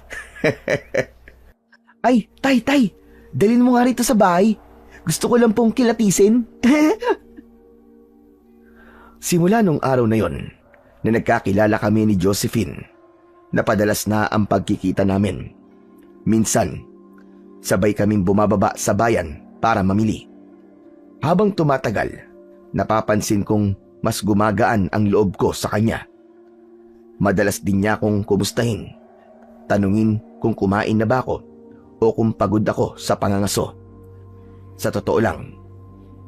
Ay, Tay. Dalhin mo nga rito sa bahay. Gusto ko lang pong kilatisin. Simula nung araw na yon, na nagkakilala kami ni Josephine, napadalas na ang pagkikita namin. Minsan, sabay kaming bumababa sa bayan para mamili. Habang tumatagal, napapansin kong mas gumagaan ang loob ko sa kanya. Madalas din niya akong kumustahin, tanungin kung kumain na ba ako o kung pagod ako sa pangangaso. Sa totoo lang,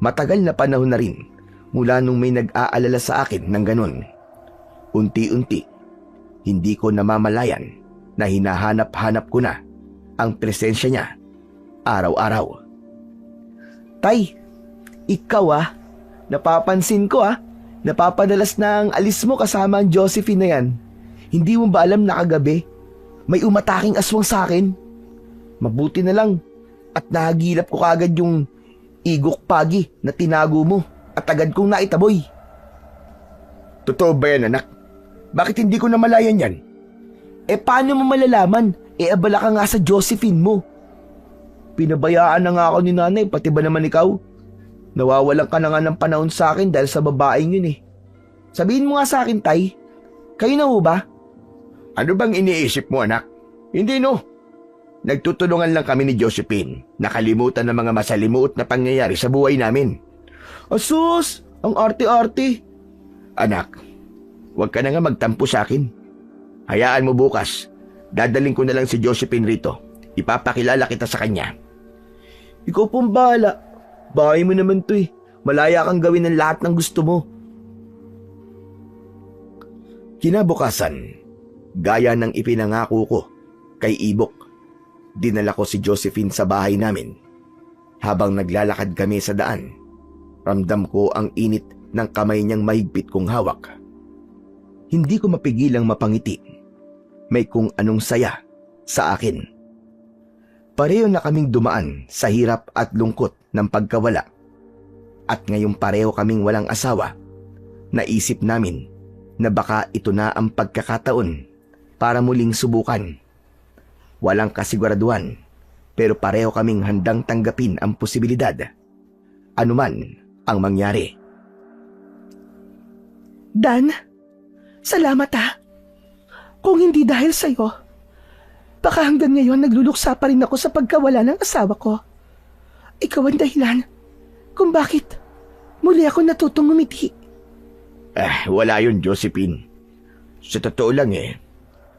matagal na panahon na rin mula nung may nag-aalala sa akin ng ganon. Unti-unti, hindi ko namamalayan na hinahanap-hanap ko na ang presensya niya araw-araw. Tay, ikaw napapansin ko napapadalas na ang alis mo kasama ang Josephine na yan. Hindi mo ba alam na kagabi may umataking aswang sa akin? Mabuti na lang at nahagilap ko kagad yung igok pagi na tinago mo at agad kong naitaboy. Totoo ba yan, anak? Bakit hindi ko namalayan yan? Paano mo malalaman? Abala ka nga sa Josephine mo. Pinabayaan na nga ako ni nanay, pati ba naman ikaw? Nawawalan ka na nga ng panahon sa akin dahil sa babaeng yun eh. Sabihin mo nga sa akin, Tay. Kayo na ho ba? Ano bang iniisip mo, anak? Hindi no. Nagtutulungan lang kami ni Josephine. Nakalimutan ng mga masalimuot na pangyayari sa buhay namin. Asus! Ang arte-arte. Anak, huwag ka na nga magtampo sa akin. Hayaan mo bukas. Dadaling ko na lang si Josephine rito. Ipapakilala kita sa kanya. Ikaw pong bahala. Bahay mo naman to eh. Malaya kang gawin ng lahat ng gusto mo. Kinabukasan, gaya ng ipinangako ko kay Ibok, dinala ko si Josephine sa bahay namin. Habang naglalakad kami sa daan, ramdam ko ang init ng kamay niyang mahigpit kong hawak. Hindi ko mapigilang mapangiti. may kung anong saya sa akin. Pareho na kaming dumaan sa hirap at lungkot ng pagkawala. At ngayong pareho kaming walang asawa, naisip namin na baka ito na ang pagkakataon para muling subukan. Walang kasiguraduhan, pero pareho kaming handang tanggapin ang posibilidad. Anuman ang mangyari. Dan, salamat ha. Kung hindi dahil sa'yo, baka hanggang ngayon nagluluksa pa rin ako sa pagkawala ng asawa ko. Ikaw ang dahilan kung bakit muli ako natutong ngumiti. Wala yun, Josephine. Sa totoo lang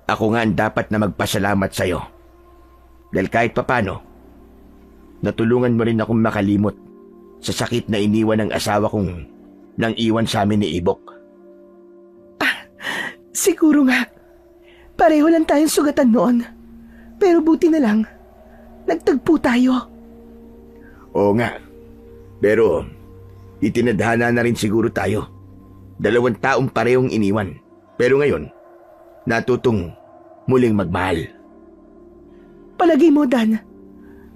ako nga ang dapat na magpasalamat sa'yo. Dahil kahit papano, natulungan mo rin akong makalimot sa sakit na iniwan ng asawa kong nang iwan sa amin ni Ibok. Siguro nga, pareho lang tayong sugatan noon. Pero buti na lang, nagtagpo tayo. Oo nga, pero itinadhana na rin siguro tayo. 2 taong parehong iniwan, pero ngayon, natutong muling magmahal. Palagay mo, Dan,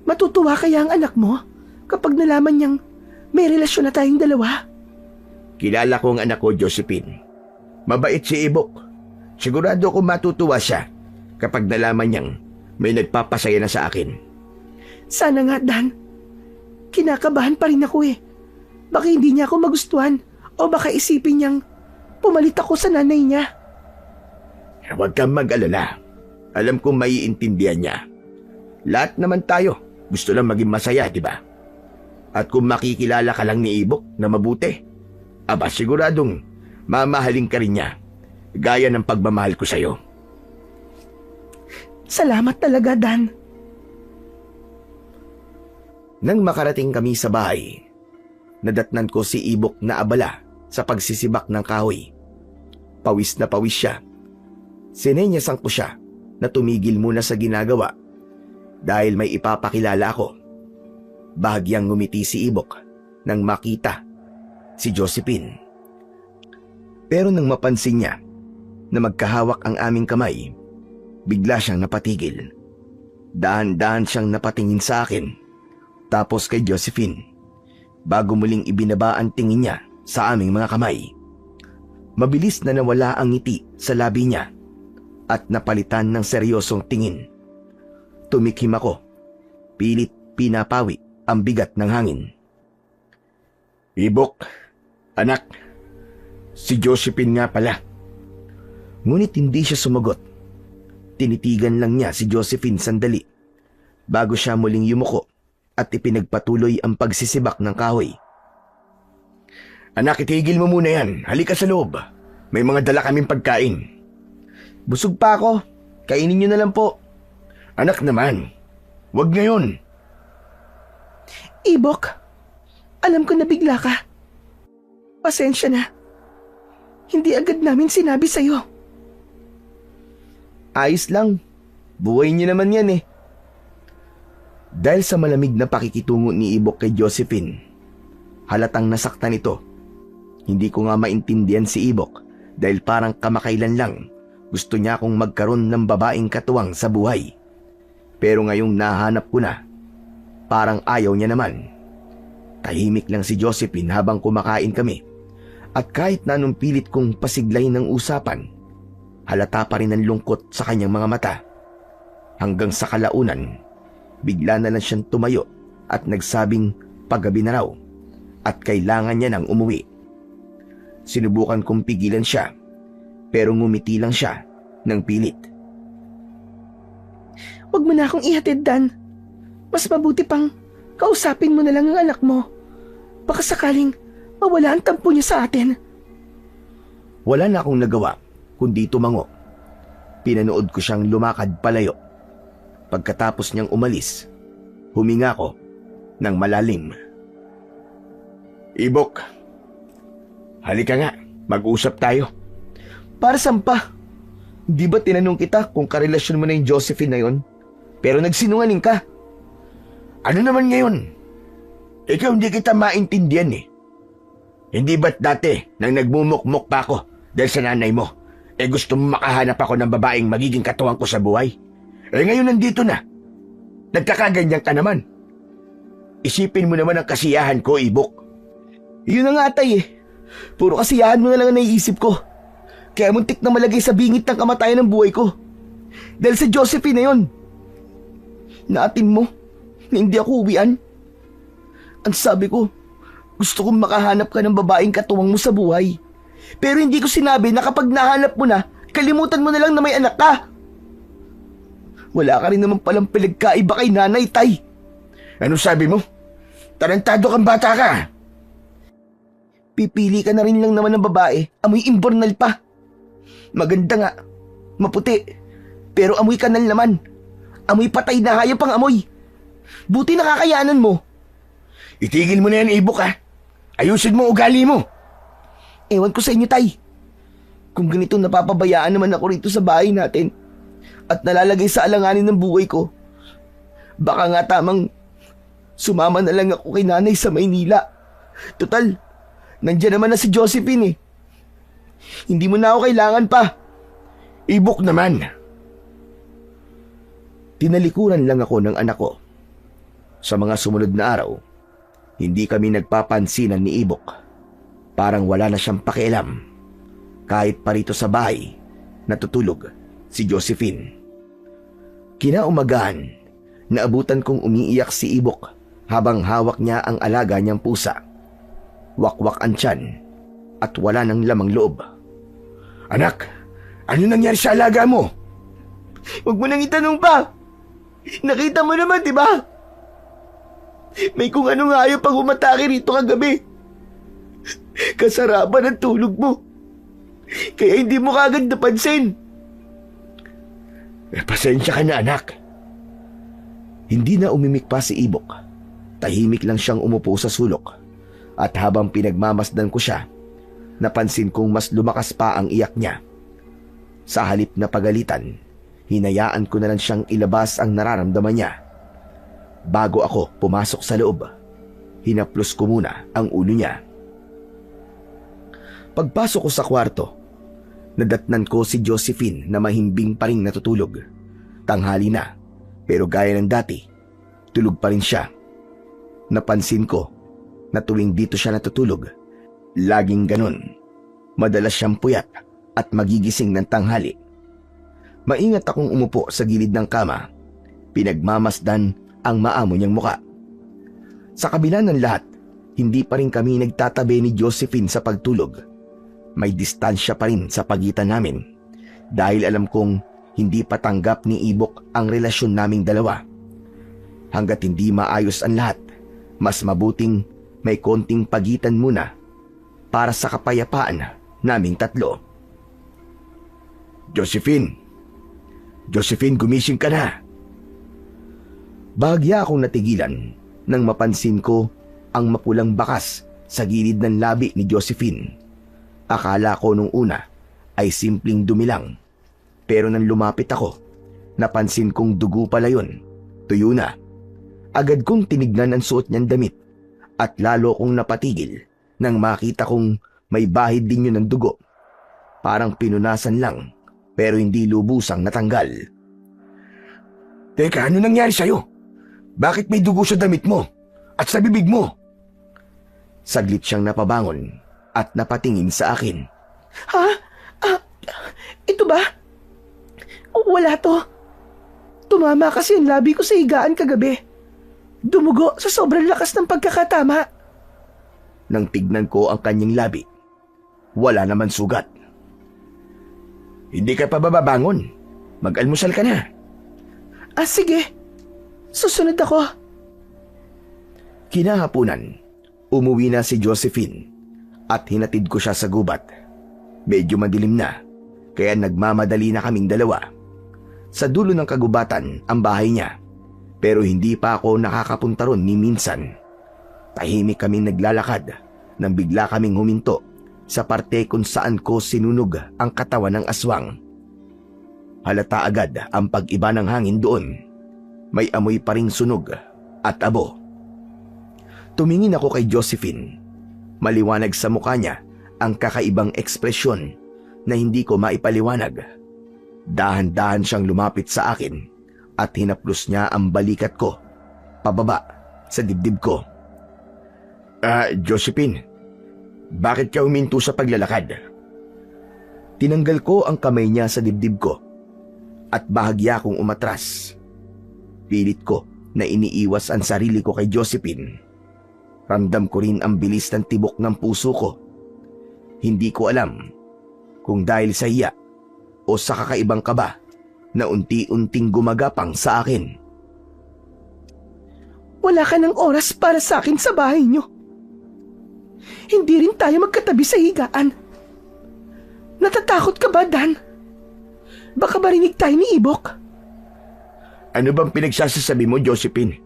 matutuwa kaya ang anak mo kapag nalaman niyang may relasyon na tayong dalawa? Kilala ko ang anak ko, Josephine. Mabait si Ibok. Sigurado ko matutuwa siya kapag nalaman niyang may nagpapasaya na sa akin. Sana nga, Dan. Kinakabahan pa rin ako Baka hindi niya ako magustuhan o baka isipin niyang pumalit ako sa nanay niya. Huwag kang mag-alala. Alam kong maiintindihan niya. Lahat naman tayo gusto lang maging masaya, di ba? At kung makikilala ka lang ni Ibok na mabuti, siguradong mamahalin ka rin niya, gaya ng pagmamahal ko sa'yo. Salamat talaga, Dan. Nang makarating kami sa bahay, nadatnan ko si Ibok na abala sa pagsisibak ng kahoy. Pawis na pawis siya. Sinenyasan ko siya na tumigil muna sa ginagawa dahil may ipapakilala ako. Bahagyang ngumiti si Ibok nang makita si Josephine. Pero nang mapansin niya na magkahawak ang aming kamay, bigla siyang napatigil. Dahan-dahan siyang napatingin sa akin, tapos kay Josephine, bago muling ibinaba ang tingin niya sa aming mga kamay. Mabilis na nawala ang ngiti sa labi niya at napalitan ng seryosong tingin. Tumikhim ako, pilit pinapawi ang bigat ng hangin. Ibok, anak, si Josephine nga pala. Ngunit hindi siya sumagot. Tinitigan lang niya si Josephine sandali bago siya muling yumuko at ipinagpatuloy ang pagsisibak ng kahoy. Anak, itigil mo muna yan. Halika sa loob. May mga dala kaming pagkain. Busog pa ako. Kainin niyo na lang po. Anak naman, wag ngayon. Ibok, alam ko na bigla ka. Pasensya na. Hindi agad namin sinabi sa'yo. Ayos lang. Buhay niyo naman yan Dahil sa malamig na pakikitungo ni Ibok kay Josephine, halatang nasaktan ito. Hindi ko nga maintindihan si Ibok dahil parang kamakailan lang gusto niya akong magkaroon ng babaeng katuwang sa buhay. Pero ngayong nahanap ko na, parang ayaw niya naman. Tahimik lang si Josephine habang kumakain kami. At kahit na anong pilit kong pasiglay ng usapan, halata pa rin ang lungkot sa kanyang mga mata. Hanggang sa kalaunan, bigla na lang siyang tumayo at nagsabing paggabi na raw at kailangan niya nang umuwi. Sinubukan kong pigilan siya, pero ngumiti lang siya ng pilit. Huwag mo na akong ihatid, Dan. Mas mabuti pang kausapin mo na lang ang anak mo. Baka sakaling mawala ang tampo niya sa atin. Wala na akong nagawa kundi tumango. Pinanood ko siyang lumakad palayo. Pagkatapos niyang umalis, huminga ko ng malalim. Ibok, halika nga, mag-usap tayo. Para saan pa? Di ba tinanong kita kung karelasyon mo na yung Josephine na yun? Pero nagsinungaling ka. Ano naman ngayon? Ikaw hindi kita maintindihan Hindi ba't dati nang nagmumukmuk pa ako dahil sa nanay mo, gusto mo makahanap ako ng babaeng magiging katuwang ko sa buhay? Ngayon nandito na. Nagkakaganyan ka naman. Isipin mo naman ang kasiyahan ko, Ibok. Yun na nga, tay eh. Puro kasiyahan mo na lang ang naiisip ko. Kaya muntik na malagay sa bingit ng kamatayan ng buhay ko. Dahil sa Josephine na yun. Naatin mo na hindi ako uwian. Ang sabi ko, gusto kong makahanap ka ng babaeng katuwang mo sa buhay. Pero hindi ko sinabi na kapag nahanap mo na, kalimutan mo na lang na may anak ka. Wala ka rin naman palang pinagkaiba kay nanay, tay. Ano sabi mo? Tarantado kang bata ka. Pipili ka na rin lang naman ng babae, amoy imbornal pa. Maganda nga, maputi, pero amoy kanal naman. Amoy patay na hayop ang amoy. Buti nakakayanan mo. Itigil mo na yan, Ibok, ha? Ayusin mo ugali mo. Ewan ko sa inyo, tay. Kung ganito napapabayaan naman ako rito sa bahay natin at nalalagay sa alanganin ng buhay ko, baka nga tamang sumama na lang ako kay nanay sa Maynila. Total, nandiyan naman na si Josephine eh. Hindi mo na ako kailangan pa. Ibok naman. Tinalikuran lang ako ng anak ko. Sa mga sumunod na araw, hindi kami nagpapansinan ni Ibok. Parang wala na siyang pakialam. Kahit parito sa bahay, natutulog si Josephine. Kinaumagahan, naabutan kong umiiyak si Ibok habang hawak niya ang alaga niyang pusa. Wakwak ang tiyan at wala ng lamang loob. Anak, ano nangyari sa alaga mo? Huwag mo nang itanong pa. Nakita mo naman, di ba? May kung anong hayop ang umatake rito kagabi. Kasarapan ang tulog mo. Kaya hindi mo kagad napansin. Pasensya ka na, anak. Hindi na umimik pa si Ibok. Tahimik lang siyang umupo sa sulok. At habang pinagmamasdan ko siya, napansin kong mas lumakas pa ang iyak niya. Sa halip na pagalitan, hinayaan ko na lang siyang ilabas ang nararamdaman niya. Bago ako pumasok sa loob, hinaplos ko muna ang ulo niya. Pagpasok ko sa kwarto, nadatnan ko si Josephine na mahimbing pa rin natutulog. Tanghali na, pero gaya ng dati, tulog pa rin siya. Napansin ko na tuwing dito siya natutulog, laging ganun. Madalas siyang puyat at magigising ng tanghali. Maingat akong umupo sa gilid ng kama, pinagmamasdan ang maamo niyang muka. Sa kabila ng lahat, hindi pa rin kami nagtatabi ni Josephine sa pagtulog. May distansya pa rin sa pagitan namin dahil alam kong hindi pa tanggap ni Ibok ang relasyon naming dalawa. Hanggat hindi maayos ang lahat, mas mabuting may konting pagitan muna para sa kapayapaan naming tatlo. Josephine, gumising ka na. Bahagya akong natigilan nang mapansin ko ang mapulang bakas sa gilid ng labi ni Josephine. Akala ko nung una ay simpleng dumi lang, pero nang lumapit ako, napansin kong dugo pala yun. Tuyo na. Agad kong tinignan ang suot niyang damit at lalo kong napatigil nang makita kong may bahid din yun ng dugo. Parang pinunasan lang, pero hindi lubusang natanggal. Teka, ano nangyari sa'yo? Bakit may dugo sa damit mo at sa bibig mo? Saglit siyang napabangon at napatingin sa akin. Ha? Ito ba? Wala to. Tumama kasi ang labi ko sa higaan kagabi. Dumugo sa sobrang lakas ng pagkakatama. Nang tignan ko ang kanyang labi, wala naman sugat. Hindi ka pa babangon. Mag-almusal ka na. Sige. Susunod ako. Kinahapunan, umuwi na si Josephine at hinatid ko siya sa gubat. Medyo madilim na, kaya nagmamadali na kaming dalawa. Sa dulo ng kagubatan ang bahay niya, pero hindi pa ako nakakapunta ron ni minsan. Tahimik kaming naglalakad nang bigla kaming huminto sa parte kung saan ko sinunog ang katawan ng aswang. Halata agad ang pag-iba ng hangin doon. May amoy pa ring sunog at abo. Tumingin ako kay Josephine. Maliwanag sa mukha niya ang kakaibang ekspresyon na hindi ko maipaliwanag. Dahan-dahan siyang lumapit sa akin at hinaplos niya ang balikat ko pababa sa dibdib ko. Josephine, bakit ka huminto sa paglalakad? Tinanggal ko ang kamay niya sa dibdib ko at bahagya kong umatras. Pilit ko na iniiwas ang sarili ko kay Josephine. Ramdam ko rin ang bilis ng tibok ng puso ko. Hindi ko alam kung dahil sa hiya o sa kakaibang kaba na unti-unting gumagapang sa akin. Wala ka ng oras para sa akin sa bahay niyo. Hindi rin tayo magkatabi sa higaan. Natatakot ka ba, Dan? Baka marinig tayo ni Ibok. Ano bang pinagsasasabi mo, Josephine?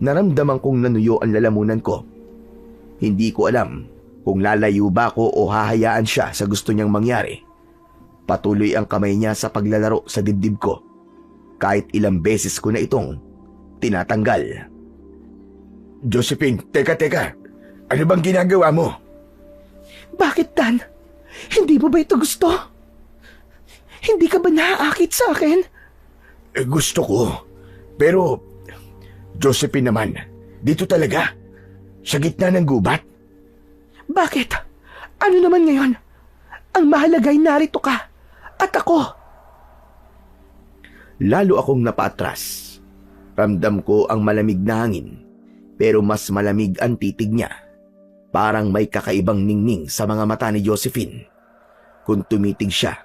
Naramdaman kong nanuyo ang lalamunan ko. Hindi ko alam kung lalayo ba ako o hahayaan siya sa gusto niyang mangyari. Patuloy ang kamay niya sa paglalaro sa dibdib ko. Kahit ilang beses ko na itong tinatanggal. Josephine, teka. Ano bang ginagawa mo? Bakit, Dan? Hindi mo ba ito gusto? Hindi ka ba naaakit sa akin? Gusto ko. Pero, Josephine naman, dito talaga. Sa gitna ng gubat. Bakit? Ano naman ngayon? Ang mahalaga'y narito ka. At ako. Lalo akong napaatras. Ramdam ko ang malamig na hangin, pero mas malamig ang titig niya. Parang may kakaibang ningning sa mga mata ni Josephine. Kung tumitig siya,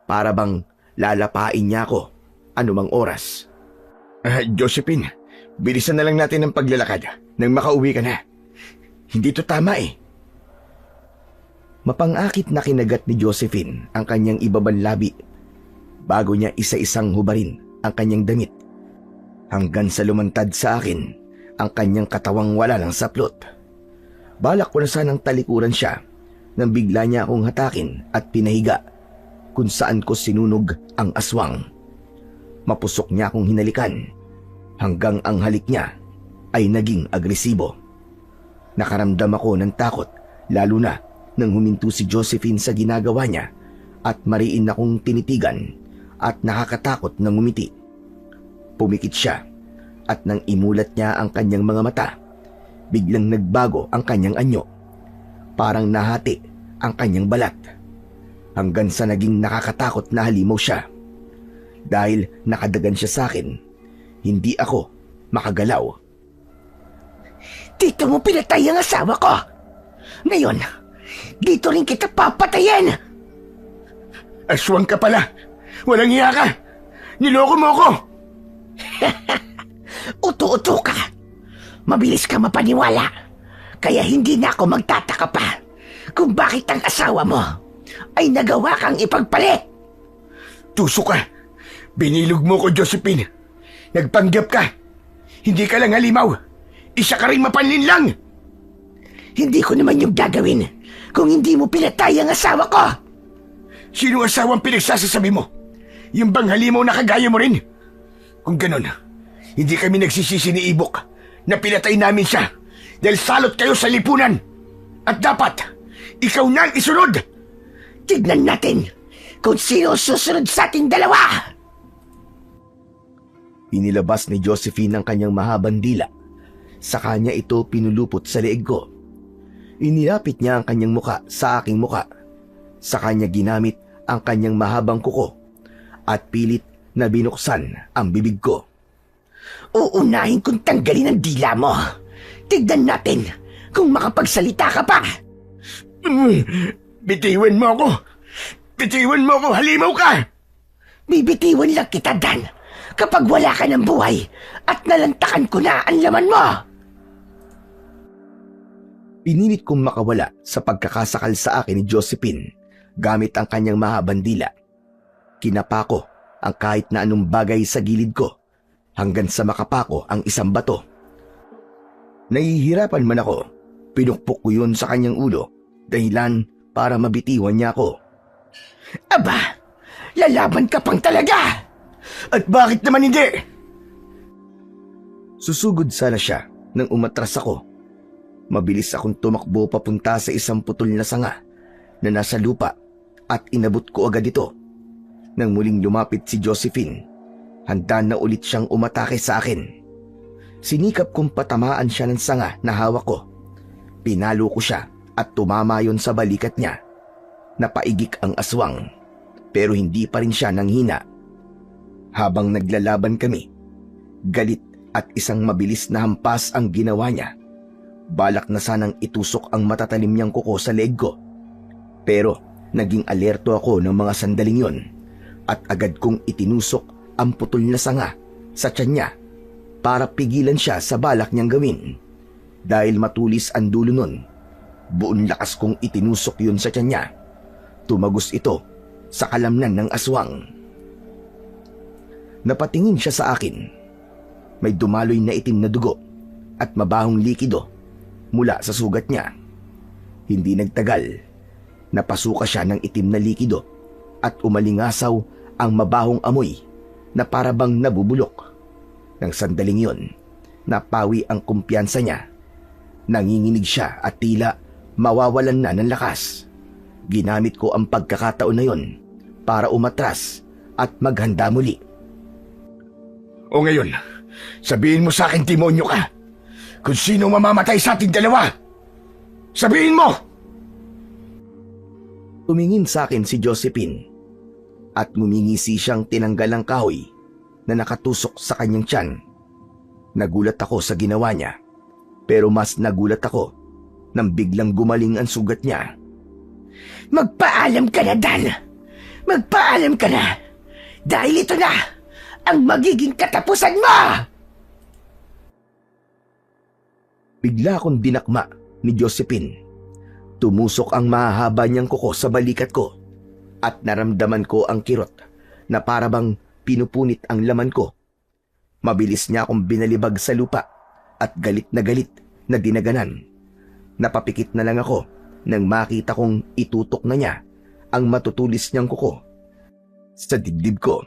para bang lalapain niya ako anumang oras. Josephine, bilisan na lang natin ang paglalakad nang makauwi ka na. Hindi to tama eh. Mapangakit na kinagat ni Josephine ang kanyang ibabang labi bago niya isa-isang hubarin ang kanyang damit hanggang sa lumantad sa akin ang kanyang katawang wala ng saplot. Balak ko na sanang talikuran siya nang bigla niya akong hatakin at pinahiga kung saan ko sinunog ang aswang. Mapusok niya akong hinalikan hanggang ang halik niya ay naging agresibo. Nakaramdam ako ng takot lalo na nang huminto si Josephine sa ginagawa niya at mariin akong tinitigan at nakakatakot na ngumiti. Pumikit siya at nang imulat niya ang kanyang mga mata, biglang nagbago ang kanyang anyo. Parang nahati ang kanyang balat hanggang sa naging nakakatakot na halimaw siya. Dahil nakadagan siya sa akin, hindi ako makagalaw. Dito mo pinatay ang asawa ko. Ngayon, dito rin kita papatayin. Aswang ka pala. Walang hiya ka. Niloko mo ako. Uto-uto ka. Mabilis ka mapaniwala. Kaya hindi na ako magtataka pa kung bakit ang asawa mo ay nagawa kang ipagpalit. Tuso ka. Binilog mo ko, Josephine. Nagpanggap ka. Hindi ka lang halimaw. Isa ka rin mapanlinlang. Hindi ko naman yung gagawin kung hindi mo pinatay ang asawa ko. Sino asawang pinagsasasabi mo? Yung bang halimaw na kagaya mo rin? Kung ganon, hindi kami nagsisisi ni Ibok na pinatay namin siya dahil salot kayo sa lipunan. At dapat, ikaw na ang isunod. Tignan natin kung sino susunod sa ating dalawa. Inilabas ni Josephine ang kanyang mahabang dila. Sa kanya ito pinulupot sa leeg ko. Inilapit niya ang kanyang muka sa aking muka. Sa kanya ginamit ang kanyang mahabang kuko at pilit na binuksan ang bibig ko. Uunahin kong tanggalin ang dila mo. Tignan natin kung makapagsalita ka pa. Bitiwan mo ako. Bitiwan mo ako, halimaw ka. Bibitiwan lang kita, Dan, kapag wala ka ng buhay at nalantakan ko na ang laman mo. Pinilit kong makawala sa pagkakasakal sa akin ni Josephine gamit ang kanyang mahabang dila. Kinapa ko ang kahit na anong bagay sa gilid ko hanggang sa makapako ang isang bato. Nahihirapan man ako, pinukpok ko yun sa kanyang ulo dahilan para mabitiwan niya ako. Aba, lalaban ka pang talaga! At bakit naman hindi? Susugod sana siya nang umatras ako. Mabilis akong tumakbo papunta sa isang putol na sanga na nasa lupa at inabot ko agad ito. Nang muling lumapit si Josephine, handa na ulit siyang umatake sa akin. Sinikap kong patamaan siya ng sanga na hawak ko. Pinalo ko siya at tumama yon sa balikat niya. Napaigik ang aswang, pero hindi pa rin siya nanghina. Habang naglalaban kami, galit at isang mabilis na hampas ang ginawa niya. Balak na sanang itusok ang matatalim niyang kuko sa leeg ko. Pero naging alerto ako ng mga sandaling yon at agad kong itinusok ang putol na sanga sa tiyan niya para pigilan siya sa balak niyang gawin. Dahil matulis ang dulo nun, buong lakas kong itinusok yun sa tiyan niya. Tumagos ito sa kalamnan ng aswang. Napatingin siya sa akin. May dumaloy na itim na dugo at mabahong likido mula sa sugat niya. Hindi nagtagal, napasuka siya ng itim na likido at umalingasaw ang mabahong amoy na parabang nabubulok. Nang sandaling yon, napawi ang kumpiyansa niya. Nanginginig siya at tila mawawalan na ng lakas. Ginamit ko ang pagkakataon na yon para umatras at maghanda muli. O ngayon, sabihin mo sa akin, demonyo ka, kung sino mamamatay sa ating dalawa. Sabihin mo! Tumingin sa akin si Josephine at ngumingisi siyang tinanggal ang kahoy na nakatusok sa kanyang tiyan. Nagulat ako sa ginawa niya, pero mas nagulat ako nang biglang gumaling ang sugat niya. Magpaalam ka na, Dan! Magpaalam ka na! Dahil ito na ang magiging katapusan mo! Bigla akong dinakma ni Josephine. Tumusok ang mahahaba niyang kuko sa balikat ko at naramdaman ko ang kirot na parabang pinupunit ang laman ko. Mabilis niya akong binalibag sa lupa at galit na dinaganan. Napapikit na lang ako nang makita kong itutok na niya ang matutulis niyang kuko sa dibdib ko.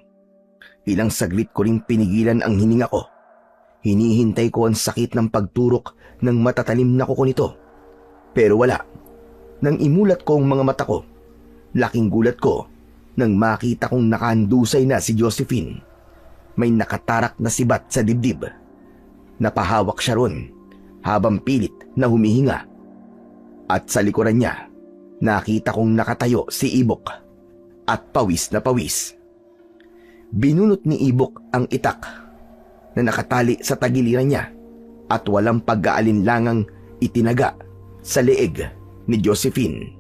Ilang saglit ko ring pinigilan ang hininga ko. Hinihintay ko ang sakit ng pagturok ng matatalim na kuko nito. Pero wala. Nang imulat ko ang mga mata ko, laking gulat ko nang makita kong nakahandusay na si Josephine. May nakatarak na sibat sa dibdib. Napahawak siya ron habang pilit na humihinga. At sa likuran niya, nakita kong nakatayo si Ibok at pawis na pawis. Binunot ni Ibok ang itak na nakatali sa tagiliran niya at walang pag-aalinlangang itinaga sa leeg ni Josephine.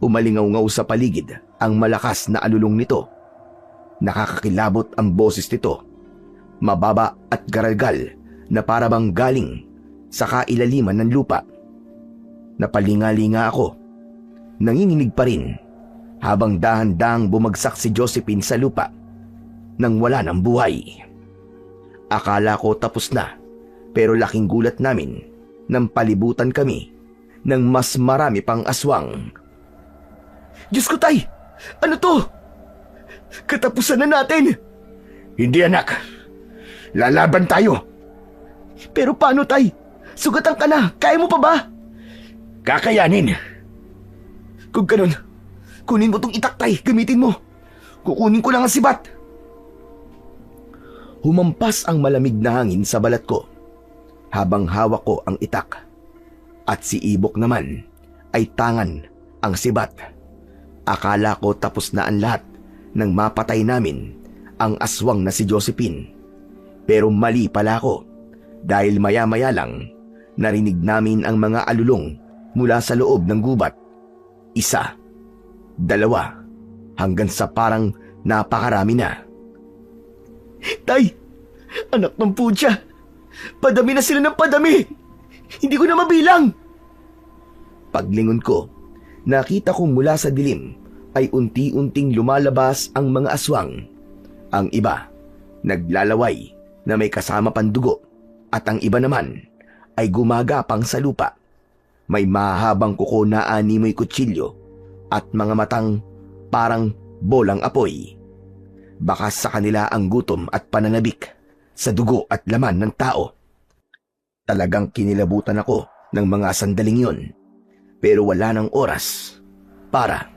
Umalingaw-ngaw sa paligid ang malakas na alulong nito. Nakakakilabot ang boses nito, mababa at garalgal na parabang galing sa kailaliman ng lupa. Napalinga-linga ako. Nanginginig pa rin habang dahan-dahang bumagsak si Josephine sa lupa nang wala ng buhay. Akala ko tapos na, pero laking gulat namin nang palibutan kami ng mas marami pang aswang. Diyos ko, Tay! Ano to? Katapusan na natin! Hindi, anak. Lalaban tayo. Pero paano, Tay? Sugatan ka na. Kaya mo pa ba? Kakayanin. Kung ganun, kunin mo tong itak, Tay. Gamitin mo. Kukunin ko lang ang sibat. Humampas ang malamig na hangin sa balat ko habang hawak ko ang itak. At si Ibok naman ay tangan ang sibat. Akala ko tapos na ang lahat nang mapatay namin ang aswang na si Josephine. Pero mali pala ako dahil maya-maya lang narinig namin ang mga alulong mula sa loob ng gubat. Isa, dalawa, hanggang sa parang napakarami na. Tay! Anak ng putya! Padami na sila ng padami! Hindi ko na mabilang! Paglingon ko, nakita kong mula sa dilim ay unti-unting lumalabas ang mga aswang. Ang iba, naglalaway na may kasama pang dugo at ang iba naman ay gumagapang sa lupa. May mahabang kuko na animoy kutsilyo at mga matang parang bolang apoy. Baka sa kanila ang gutom at pananabik sa dugo at laman ng tao. Talagang kinilabutan ako ng mga sandaling yon, pero wala ng oras para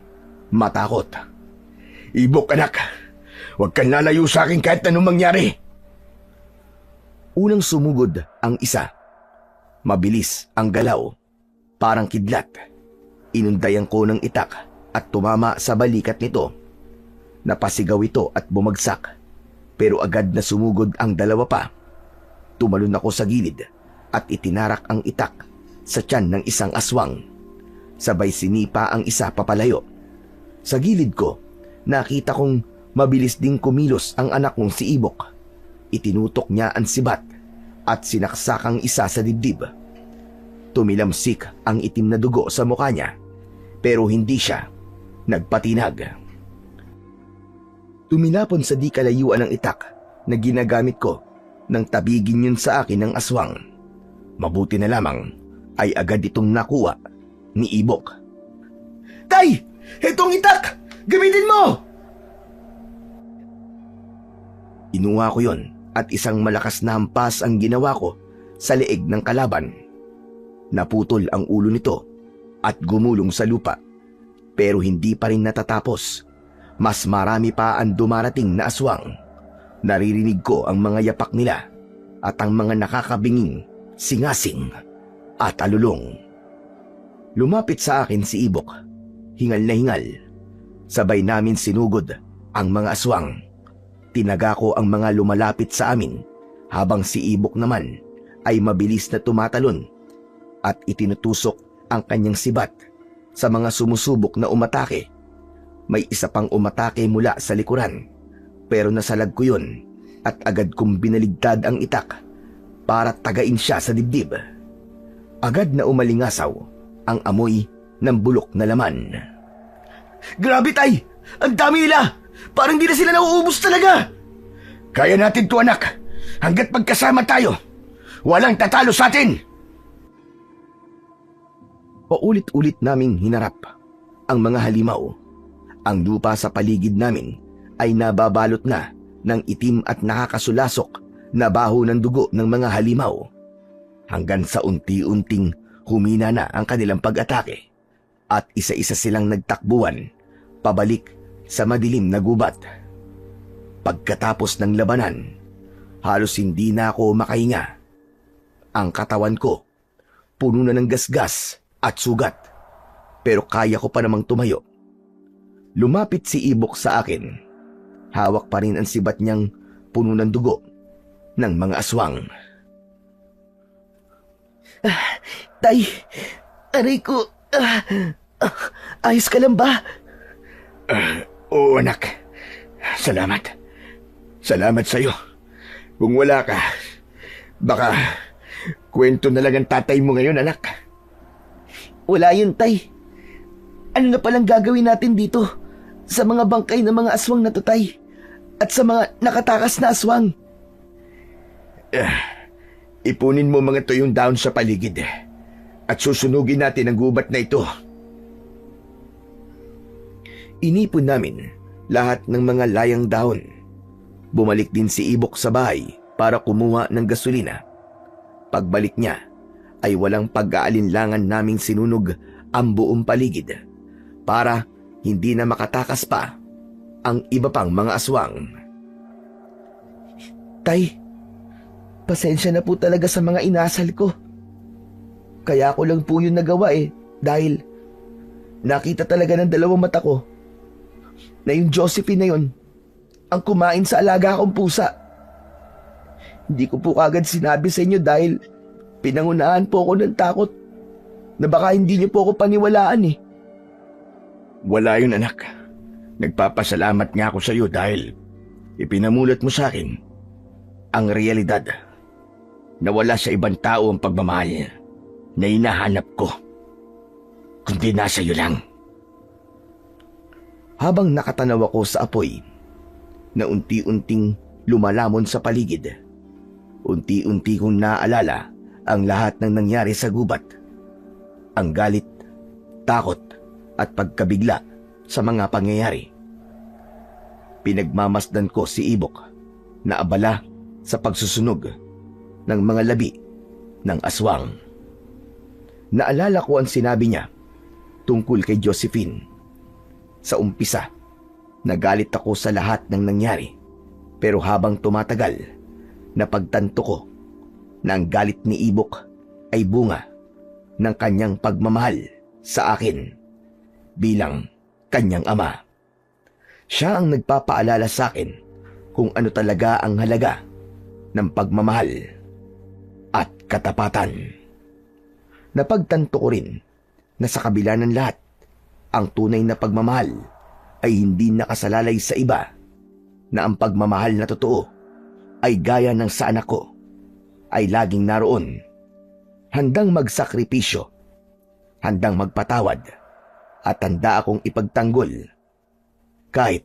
matakot. Ibok anak, huwag kang lalayo sa akin kahit anong mangyari. Unang sumugod ang isa. Mabilis ang galaw, parang kidlat. Inundayan ko ng itak at tumama sa balikat nito. Napasigaw ito at bumagsak, pero agad na sumugod ang dalawa pa. Tumalon ako sa gilid at itinarak ang itak sa tiyan ng isang aswang. Sabay sinipa ang isa papalayo. Sa gilid ko, nakita kong mabilis ding kumilos ang anak kong si Ibok. Itinutok niya ang sibat at sinaksak ang isa sa dibdib. Tumilamsik ang itim na dugo sa mukha niya, pero hindi siya nagpatinag. Tumilapon sa di kalayuan ng itak na ginagamit ko nang tabigin yun sa akin ng aswang. Mabuti na lamang ay agad itong nakuha ni Ibok. Tay! Itong itak! Gamitin mo! Inuha ko yon at isang malakas na hampas ang ginawa ko sa leeg ng kalaban. Naputol ang ulo nito at gumulong sa lupa. Pero hindi pa rin natatapos. Mas marami pa ang dumarating na aswang. Naririnig ko ang mga yapak nila at ang mga nakakabinging singasing at alulong. Lumapit sa akin si Ibok, hingal na hingal. Sabay namin sinugod ang mga aswang. Tinaga ko ang mga lumalapit sa amin habang si Ibok naman ay mabilis na tumatalon at itinutusok ang kanyang sibat sa mga sumusubok na umatake. May isa pang umatake mula sa likuran, pero nasalag ko yun at agad kong binaligtad ang itak para tagain siya sa dibdib. Agad na umalingasaw ang amoy ng bulok na laman. Grabe, Tay! Ang dami nila! Parang di na sila nauubos talaga! Kaya natin to anak, hanggat magkasama tayo. Walang tatalo sa atin! Paulit-ulit naming hinarap ang mga halimaw. Ang lupa sa paligid namin ay nababalot na ng itim at nakakasulasok na baho ng dugo ng mga halimaw. Hanggang sa unti-unting humina na ang kanilang pag-atake at isa-isa silang nagtakbuhan pabalik sa madilim na gubat. Pagkatapos ng labanan, halos hindi na ako makahinga. Ang katawan ko puno na ng gasgas at sugat, pero kaya ko pa namang tumayo. Lumapit si Ibok sa akin. Hawak pa rin ang sibat niyang puno ng dugo ng mga aswang. Tay! Aray ko! Ayos ka lang ba? Oo anak, salamat. Salamat sa'yo. Kung wala ka, baka kwento na lang ang tatay mo ngayon anak. Wala yun, Tay. Ano na palang gagawin natin dito sa mga bangkay ng mga aswang na to, Tay? At sa mga nakatakas na aswang? Ipunin mo mga tuyong dahon sa paligid at susunugin natin ang gubat na ito. Inipon namin lahat ng mga layang dahon. Bumalik din si Ibok sa bahay para kumuha ng gasolina. Pagbalik niya ay walang pag-aalinlangan naming sinunog ang buong paligid para hindi na makatakas pa ang iba pang mga aswang. Tay, pasensya na po talaga sa mga inasal ko. Kaya ko lang po yun nagawa dahil nakita talaga ng dalawang mata ko na yung Josephine na yun ang kumain sa alaga kong pusa. Hindi ko po kagad sinabi sa inyo dahil pinangunahan po ako ng takot na baka hindi niyo po ako paniwalaan. Wala yun anak. Nagpapasalamat nga ako sa iyo dahil ipinamulat mo sa akin ang realidad na wala sa ibang tao ang pagmamahal na hinahanap ko, kundi nasa iyo lang. Habang nakatanaw ako sa apoy na unti-unting lumalamon sa paligid, unti-unti kong naalala ang lahat ng nangyari sa gubat. Ang galit, takot at pagkabigla sa mga pangyayari. Pinagmamasdan ko si Ibok na abala sa pagsusunog ng mga labi ng aswang. Naalala ko ang sinabi niya tungkol kay Josephine. Sa umpisa, nagalit ako sa lahat ng nangyari. Pero habang tumatagal, napagtanto ko na ang galit ni Ibok ay bunga ng kanyang pagmamahal sa akin bilang kanyang ama. Siya ang nagpapaalala sa akin kung ano talaga ang halaga ng pagmamahal at katapatan. Napagtanto ko rin na sa kabila ng lahat, ang tunay na pagmamahal ay hindi nakasalalay sa iba, na ang pagmamahal na totoo ay gaya ng sa anak ko, ay laging naroon, handang magsakripisyo, handang magpatawad, at handa akong ipagtanggol kahit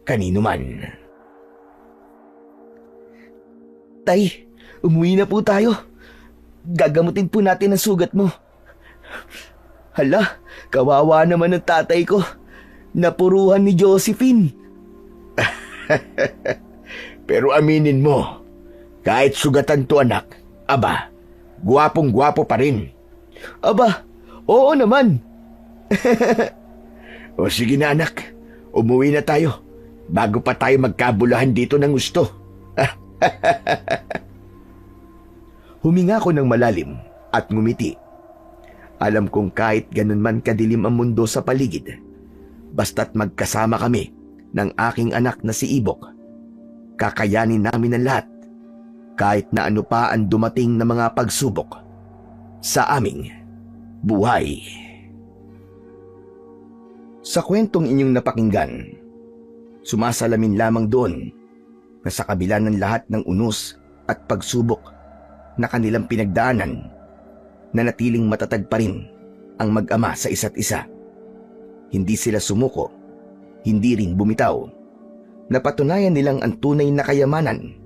kanino man. Tay, umuwi na po tayo. Gagamutin po natin ang sugat mo. Hala, kawawa naman ng tatay ko. Napuruhan ni Josephine. Pero aminin mo, kahit sugatan to anak, aba, gwapong-gwapo pa rin. Aba, oo naman. O sige na anak, umuwi na tayo bago pa tayo magkabulahan dito ng gusto. Huminga ko ng malalim at ngumiti. Alam kong kahit ganun man kadilim ang mundo sa paligid, basta't magkasama kami ng aking anak na si Ibok, kakayanin namin ang lahat, kahit na ano pa ang dumating na mga pagsubok sa aming buhay. Sa kwentong inyong napakinggan, sumasalamin lamang doon na sa kabila ng lahat ng unos at pagsubok na kanilang pinagdaanan, nanatiling matatag pa rin ang mag-ama sa isa't isa. Hindi sila sumuko, hindi rin bumitaw. Napatunayan nilang ang tunay na kayamanan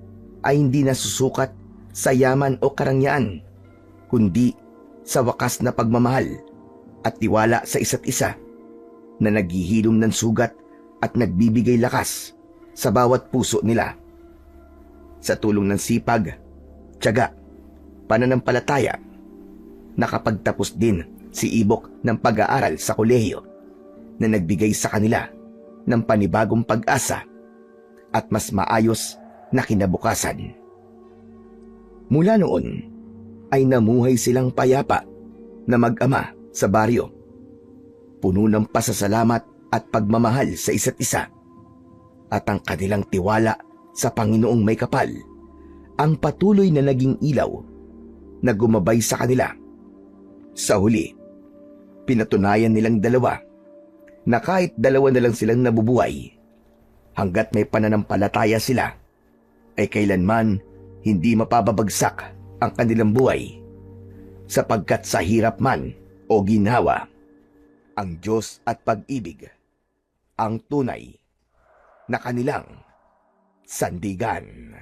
ay hindi nasusukat sa yaman o karangyaan, kundi sa wakas na pagmamahal at tiwala sa isa't isa na naghihilom ng sugat at nagbibigay lakas sa bawat puso nila. Sa tulong ng sipag, tiyaga, pananampalataya, nakapagtapos din si Ibok ng pag-aaral sa kolehiyo na nagbigay sa kanila ng panibagong pag-asa at mas maayos na kinabukasan. Mula noon ay namuhay silang payapa na mag-ama sa baryo, puno ng pasasalamat at pagmamahal sa isa't isa, at ang kanilang tiwala sa Panginoong may kapal ang patuloy na naging ilaw na gumabay sa kanila. Sa huli, pinatunayan nilang dalawa na kahit dalawa na lang silang nabubuhay, hanggat may pananampalataya sila, ay kailanman hindi mapababagsak ang kanilang buhay, sapagkat sa hirap man o ginhawa, ang Diyos at pag-ibig ang tunay na kanilang sandigan.